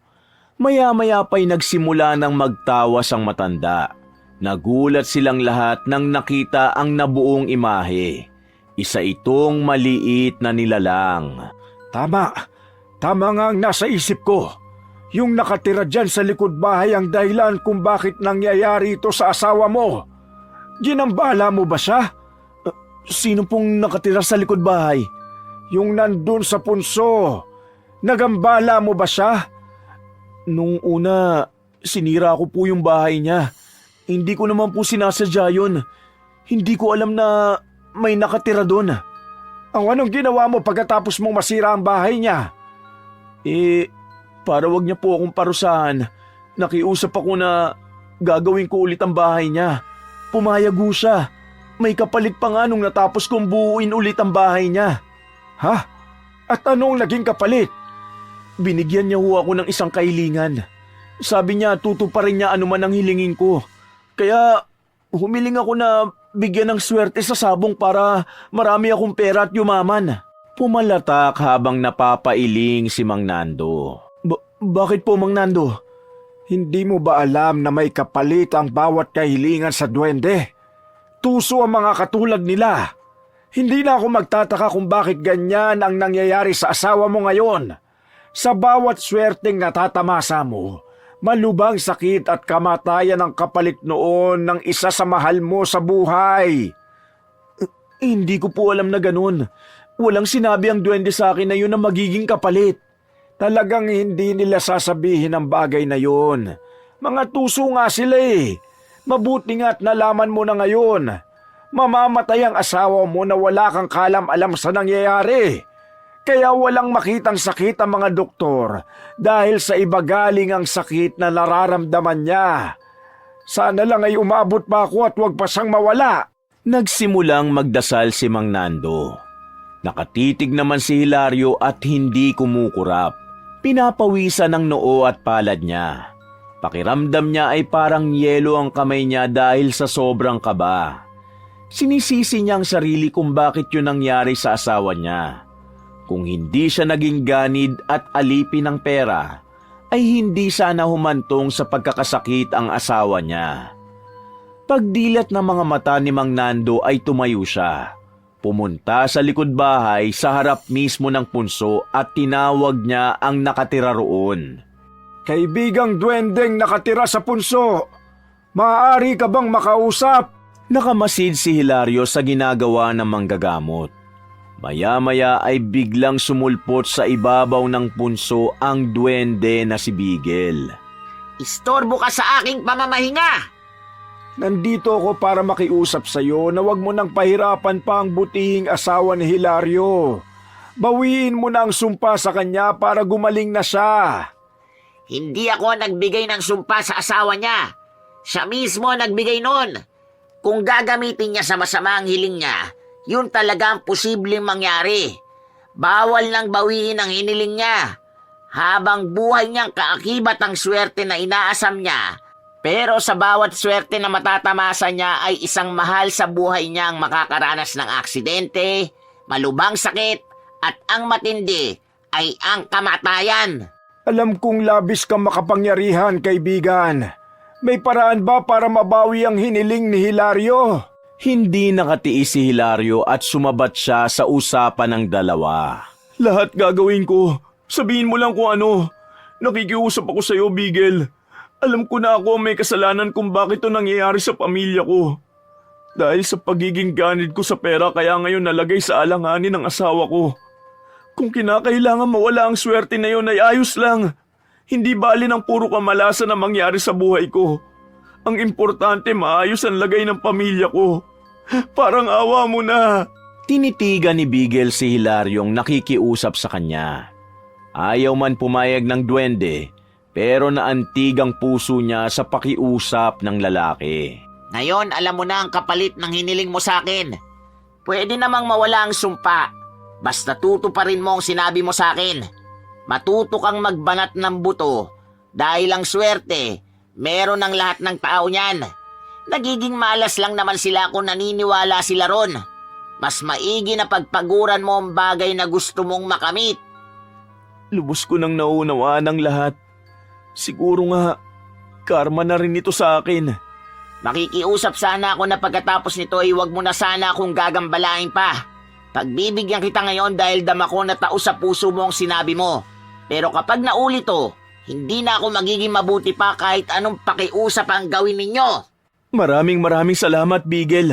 [SPEAKER 1] Maya-maya pa'y nagsimula ng magtawas ang matanda. Nagulat silang lahat nang nakita ang nabuong imahe. Isa itong maliit na nilalang.
[SPEAKER 5] Tama nga ang nasa isip ko. Yung nakatira dyan sa likod bahay ang dahilan kung bakit nangyayari ito sa asawa mo. Ginambala mo ba siya?
[SPEAKER 1] Sino pong nakatira sa likod bahay?
[SPEAKER 5] Yung nandun sa punso. Nagambala mo ba siya?
[SPEAKER 1] Nung una, sinira ko po yung bahay niya. Hindi ko naman po sinasadya yun. Hindi ko alam na may nakatira doon.
[SPEAKER 5] Anong ginawa mo pagkatapos mong masira ang bahay niya?
[SPEAKER 1] Para wag niya po akong parusahan, nakiusap ako na gagawin ko ulit ang bahay niya. Pumayag ho siya. May kapalit pa nga nung natapos kong buuin ulit ang bahay niya.
[SPEAKER 5] Ha? At anong naging kapalit?
[SPEAKER 1] Binigyan niya ho ako ng isang kahilingan. Sabi niya tutuparin niya anuman ang hilingin ko. Kaya humiling ako na bigyan ng swerte sa sabong para marami akong pera at yumaman. Pumalatak habang napapailing si Mang Nando. Bakit po, Mang Nando?
[SPEAKER 5] Hindi mo ba alam na may kapalit ang bawat kahilingan sa duwende? Tuso ang mga katulad nila. Hindi na ako magtataka kung bakit ganyan ang nangyayari sa asawa mo ngayon. Sa bawat swerteng natatamasa mo, malubhang sakit at kamatayan ang kapalit noon ng isa sa mahal mo sa buhay.
[SPEAKER 1] Hindi ko po alam na ganun. Walang sinabi ang duwende sa akin na yun ang magiging kapalit.
[SPEAKER 5] Talagang hindi nila sasabihin ang bagay na yun. Mga tuso nga sila eh. Mabuti nga't nalaman mo na ngayon. Mamamatay ang asawa mo na wala kang kalam-alam sa nangyayari. Kaya walang makitang sakit ang mga doktor dahil sa iba galing ang sakit na nararamdaman niya. Sana lang ay umabot pa ako at huwag pa siyang mawala.
[SPEAKER 1] Nagsimulang magdasal si Mang Nando. Nakatitig naman si Hilario at hindi kumukurap. Pinapawisan ng noo at palad niya. Pakiramdam niya ay parang yelo ang kamay niya dahil sa sobrang kaba. Sinisisi niya ang sarili kung bakit yun nangyari sa asawa niya. Kung hindi siya naging ganid at alipin ng pera, ay hindi sana humantong sa pagkakasakit ang asawa niya. Pagdilat ng mga mata ni Mang Nando ay tumayo siya. Pumunta sa likod bahay sa harap mismo ng punso at tinawag niya ang nakatira roon.
[SPEAKER 5] Kaibigang duwendeng nakatira sa punso, maaari ka bang makausap?
[SPEAKER 1] Nakamasid si Hilario sa ginagawa ng manggagamot. Maya-maya ay biglang sumulpot sa ibabaw ng punso ang duwende na si Bigel.
[SPEAKER 4] Istorbo ka sa aking pamamahinga!
[SPEAKER 5] Nandito ako para makiusap sa iyo na wag mo nang pahirapan pa ang butihing asawa ni Hilario. Bawiin mo na ang sumpa sa kanya para gumaling na siya.
[SPEAKER 4] Hindi ako nagbigay ng sumpa sa asawa niya. Siya mismo nagbigay nun. Kung gagamitin niya sa masama ang hiling niya, yun talaga ang posibleng mangyari. Bawal nang bawiin ang hiniling niya. Habang buhay niyang kaakibat ang swerte na inaasam niya, pero sa bawat swerte na matatamasa niya ay isang mahal sa buhay niyang makakaranas ng aksidente, malubhang sakit, at ang matindi ay ang kamatayan.
[SPEAKER 5] Alam kong labis kang makapangyarihan, kaibigan. May paraan ba para mabawi ang hiniling ni Hilario?
[SPEAKER 1] Hindi nakatiis si Hilario at sumabat siya sa usapan ng dalawa. Lahat gagawin ko. Sabihin mo lang kung ano. Nakikiusap ako sa iyo, Bigel. Alam ko na ako may kasalanan kung bakit ito nangyayari sa pamilya ko. Dahil sa pagiging ganid ko sa pera kaya ngayon nalagay sa alanganin ng asawa ko. Kung kinakailangan mawala ang swerte na yun ay ayos lang. Hindi bali ng puro kamalasan na mangyari sa buhay ko. Ang importante maayos ang lagay ng pamilya ko. Parang awa mo na. Tinitigan ni Bigel si Hilaryong nakikiusap sa kanya. Ayaw man pumayag ng duwende, pero naantig ang puso niya sa pakiusap ng lalaki.
[SPEAKER 4] Ngayon, alam mo na ang kapalit ng hiniling mo sa akin. Pwede namang mawala ang sumpa. Basta tutuparin mo ang sinabi mo sa akin. Matuto kang magbanat ng buto dahil ang swerte, meron ng lahat ng tao niyan. Nagiging malas lang naman sila kung naniniwala sila ron. Mas maigi na pagpaguran mo ang bagay na gusto mong makamit.
[SPEAKER 1] Lubos ko nang naunawaan ang lahat. Siguro nga, karma na rin ito sa akin.
[SPEAKER 4] Makikiusap sana ako na pagkatapos nito ay huwag mo na sana akong gagambalain pa. Pagbibigyan kita ngayon dahil dama ko na tao sa puso mo ang sinabi mo. Pero kapag naulit to, hindi na ako magiging mabuti pa kahit anong pakiusap ang gawin ninyo.
[SPEAKER 1] Maraming salamat, Bigel.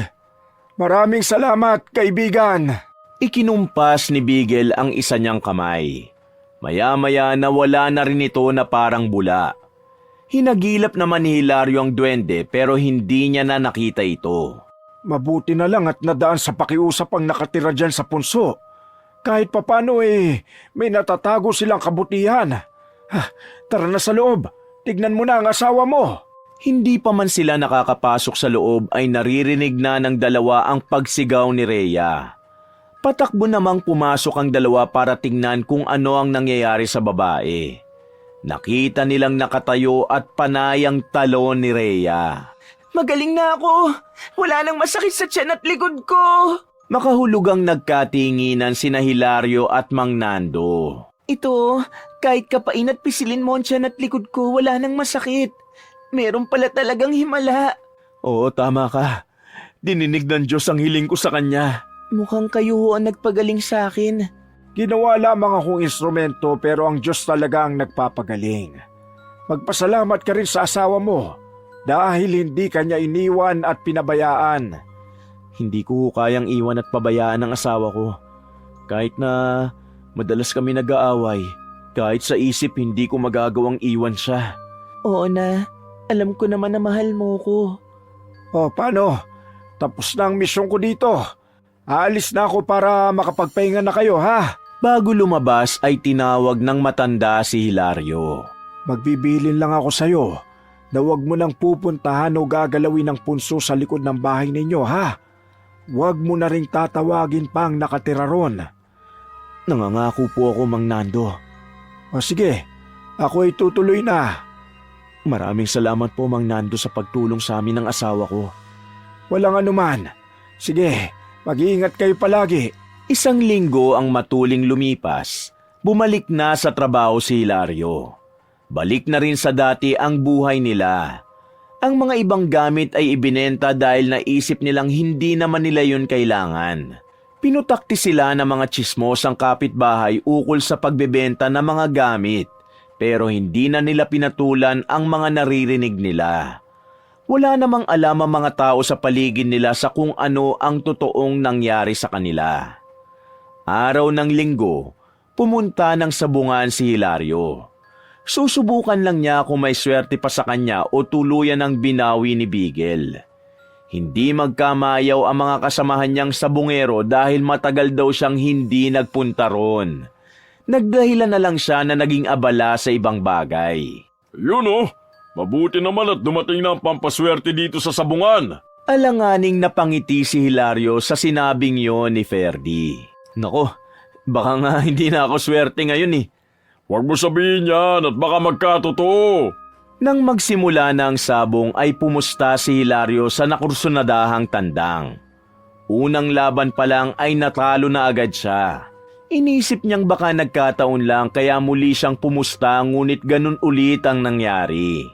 [SPEAKER 5] Maraming salamat, kaibigan.
[SPEAKER 1] Ikinumpas ni Bigel ang isa niyang kamay. Maya-maya nawala na rin ito na parang bula. Hinagilap naman ni Hilario ang duwende pero hindi niya na nakita ito.
[SPEAKER 5] Mabuti na lang at nadaan sa pakiusap ang nakatira dyan sa punso. Kahit papano may natatago silang kabutihan. Tara na sa loob. Tignan mo na ang asawa mo.
[SPEAKER 1] Hindi pa man sila nakakapasok sa loob ay naririnig na ng dalawa ang pagsigaw ni Rhea. Patakbo namang pumasok ang dalawa para tingnan kung ano ang nangyayari sa babae. Nakita nilang nakatayo at panayang talon ni Rhea.
[SPEAKER 3] Magaling na ako. Wala nang masakit sa tiyan at likod ko.
[SPEAKER 1] Makahulugang nagkatinginan sina Hilario at Mang Nando.
[SPEAKER 3] Ito, kahit kapain at pisilin mo ang tiyan at likod ko, wala nang masakit. Meron pala talagang himala.
[SPEAKER 1] Oo, tama ka. Dininig ng Diyos ang hiling ko sa kanya.
[SPEAKER 3] Mukhang kayo ho ang nagpagaling sa akin.
[SPEAKER 5] Ginawa lamang akong instrumento pero ang Diyos talaga ang nagpapagaling. Magpasalamat ka rin sa asawa mo dahil hindi kanya iniwan at pinabayaan.
[SPEAKER 1] Hindi ko kayang iwan at pabayaan ang asawa ko. Kahit na madalas kami nag-aaway, kahit sa isip hindi ko magagawang iwan siya.
[SPEAKER 3] Oo na, alam ko naman na mahal mo ko.
[SPEAKER 5] O paano? Tapos na ang misyon ko dito. Aalis na ako para makapagpahinga na kayo ha.
[SPEAKER 1] Bago lumabas ay tinawag ng matanda si Hilario.
[SPEAKER 5] Magbibilin lang ako sa'yo na huwag mo nang pupuntahan o gagalawin ng punso sa likod ng bahay ninyo ha. Huwag mo na ring tatawagin pa ang nakatira ron.
[SPEAKER 1] Nangangako po ako, Mang Nando.
[SPEAKER 5] O sige, ako ay tutuloy na.
[SPEAKER 1] Maraming salamat po, Mang Nando, sa pagtulong sa amin ng asawa ko.
[SPEAKER 5] Walang anuman. Sige, mag-iingat kayo palagi.
[SPEAKER 1] Isang linggo ang matuling lumipas. Bumalik na sa trabaho si Hilario. Balik na rin sa dati ang buhay nila. Ang mga ibang gamit ay ibinenta dahil naisip nilang hindi naman nila yun kailangan. Pinutakti sila ng mga tsismosang kapitbahay ukol sa pagbebenta ng mga gamit, pero hindi na nila pinatulan ang mga naririnig nila. Wala namang alam ang mga tao sa paligid nila sa kung ano ang totoong nangyari sa kanila. Araw ng linggo, pumunta ng sabungan si Hilario. Susubukan lang niya kung may swerte pa sa kanya o tuluyan ang binawi ni Bigel. Hindi magkamayaw ang mga kasamahan niyang sabungero dahil matagal daw siyang hindi nagpunta ron. Nagdahilan na lang siya na naging abala sa ibang bagay.
[SPEAKER 2] Yun mabuti naman at dumating na ang pampaswerte dito sa sabungan.
[SPEAKER 1] Alanganing napangiti si Hilario sa sinabing yon ni Ferdy. Nako, baka nga hindi na ako swerte ngayon eh.
[SPEAKER 2] Huwag mo sabihin yan at baka magkatotoo.
[SPEAKER 1] Nang magsimula na ang sabong ay pumusta si Hilario sa nakursunadahang tandang. Unang laban pa lang ay natalo na agad siya. Inisip niyang baka nagkataon lang kaya muli siyang pumusta ngunit ganun ulit ang nangyari.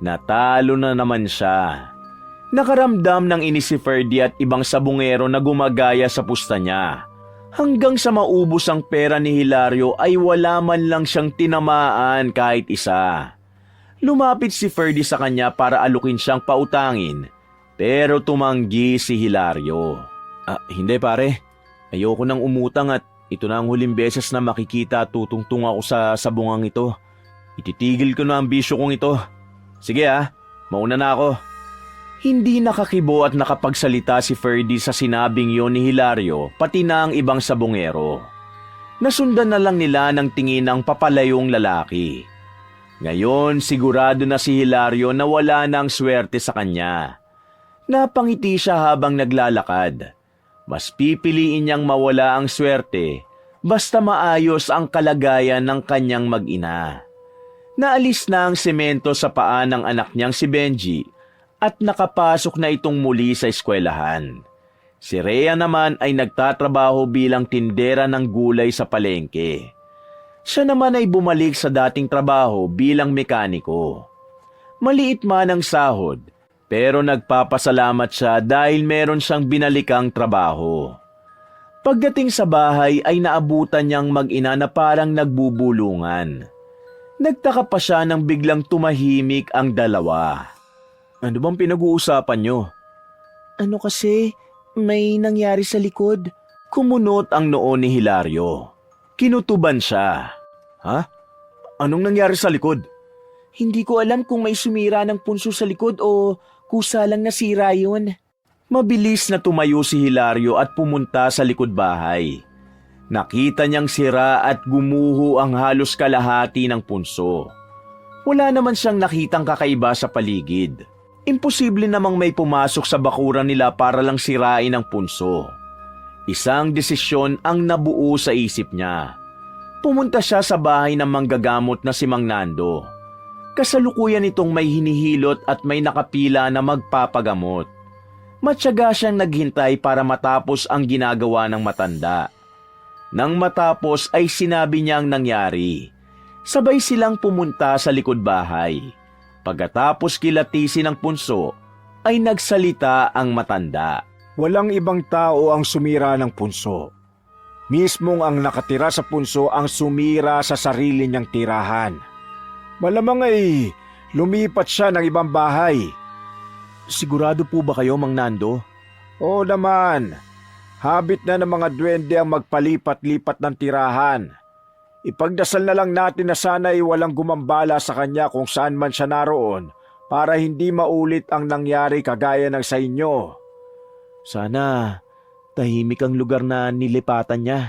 [SPEAKER 1] Natalo na naman siya. Nakaramdam ng inis si Ferdy at ibang sabungero na gumagaya sa pusta niya. Hanggang sa maubos ang pera ni Hilario ay wala man lang siyang tinamaan kahit isa. Lumapit si Ferdy sa kanya para alukin siyang pautangin, pero tumanggi si Hilario. Hindi pare, ayoko nang umutang at ito na ang huling beses na makikita at tutungtung ako sa sabungang ito. Ititigil ko na ang bisyo kong ito. Sige mauna na ako. Hindi nakakibo at nakapagsalita si Ferdy sa sinabing yon ni Hilario pati na ang ibang sabungero. Nasundan na lang nila ng tingin ng papalayong lalaki. Ngayon sigurado na si Hilario na wala nang swerte sa kanya. Napangiti siya habang naglalakad. Mas pipiliin niyang mawala ang swerte basta maayos ang kalagayan ng kanyang mag-ina. Naalis na ang semento sa paa ng anak niyang si Benji at nakapasok na itong muli sa eskwelahan. Si Rhea naman ay nagtatrabaho bilang tindera ng gulay sa palengke. Siya naman ay bumalik sa dating trabaho bilang mekaniko. Maliit man ang sahod, pero nagpapasalamat siya dahil meron siyang binalikang trabaho. Pagdating sa bahay ay naabutan niyang mag-ina na parang nagbubulungan. Nagtaka pa siya nang biglang tumahimik ang dalawa. Ano bang pinag-uusapan niyo?
[SPEAKER 3] Ano kasi, may nangyari sa likod.
[SPEAKER 1] Kumunot ang noo ni Hilario. Kinutuban siya. Ha? Anong nangyari sa likod?
[SPEAKER 3] Hindi ko alam kung may sumira ng punso sa likod o kusa lang nasira yun.
[SPEAKER 1] Mabilis na tumayo si Hilario at pumunta sa likod bahay. Nakita niyang sira at gumuho ang halos kalahati ng punso. Wala naman siyang nakitang kakaiba sa paligid. Imposible namang may pumasok sa bakuran nila para lang sirain ang punso. Isang desisyon ang nabuo sa isip niya. Pumunta siya sa bahay ng manggagamot na si Mang Nando. Kasalukuyan itong may hinihilot at may nakapila na magpapagamot. Matyaga siyang naghintay para matapos ang ginagawa ng matanda. Nang matapos ay sinabi niya ang nangyari. Sabay silang pumunta sa likod bahay. Pagkatapos kilatisin ang punso, ay nagsalita ang matanda.
[SPEAKER 5] Walang ibang tao ang sumira ng punso. Mismong ang nakatira sa punso ang sumira sa sarili niyang tirahan. Malamang ay lumipat siya ng ibang bahay.
[SPEAKER 1] Sigurado po ba kayo, Mang Nando?
[SPEAKER 5] Oo naman, habit na ng mga duwende ang magpalipat-lipat ng tirahan. Ipagdasal na lang natin na sana'y walang gumambala sa kanya kung saan man siya naroon para hindi maulit ang nangyari kagaya ng sa inyo.
[SPEAKER 1] Sana tahimik ang lugar na nilipatan niya.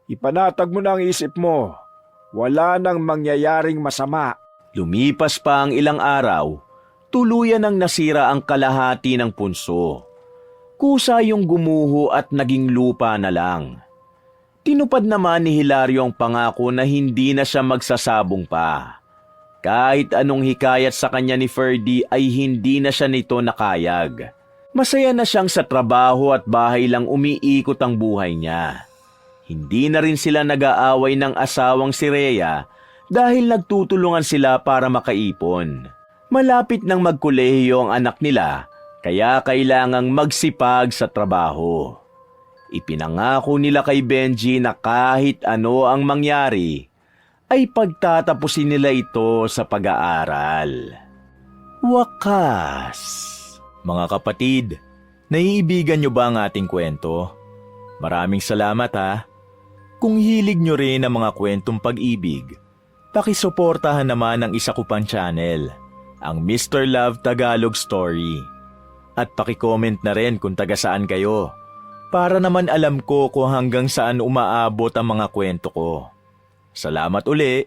[SPEAKER 5] Ipanatag mo na ang isip mo. Wala nang mangyayaring masama.
[SPEAKER 1] Lumipas pa ang ilang araw, tuluyan ang nasira ang kalahati ng punso. Kusa yung gumuho at naging lupa na lang. Tinupad naman ni Hilario ang pangako na hindi na siya magsasabong pa. Kahit anong hikayat sa kanya ni Ferdy ay hindi na siya nito nakayag. Masaya na siyang sa trabaho at bahay lang umiikot ang buhay niya. Hindi na rin sila nag-aaway ng asawang si Rhea dahil nagtutulungan sila para makaipon. Malapit nang magkolehiyo ang anak nila, kaya kailangang magsipag sa trabaho. Ipinangako nila kay Benji na kahit ano ang mangyari, ay pagtatapusin nila ito sa pag-aaral. Wakas! Mga kapatid, naiibigan niyo ba ang ating kwento? Maraming salamat ha! Kung hilig niyo rin ang mga kwentong pag-ibig, pakisuportahan naman ang isa ko pang channel, ang Mr. Love Tagalog Story. At pakicomment na rin kung taga saan kayo, para naman alam ko kung hanggang saan umaabot ang mga kwento ko. Salamat uli!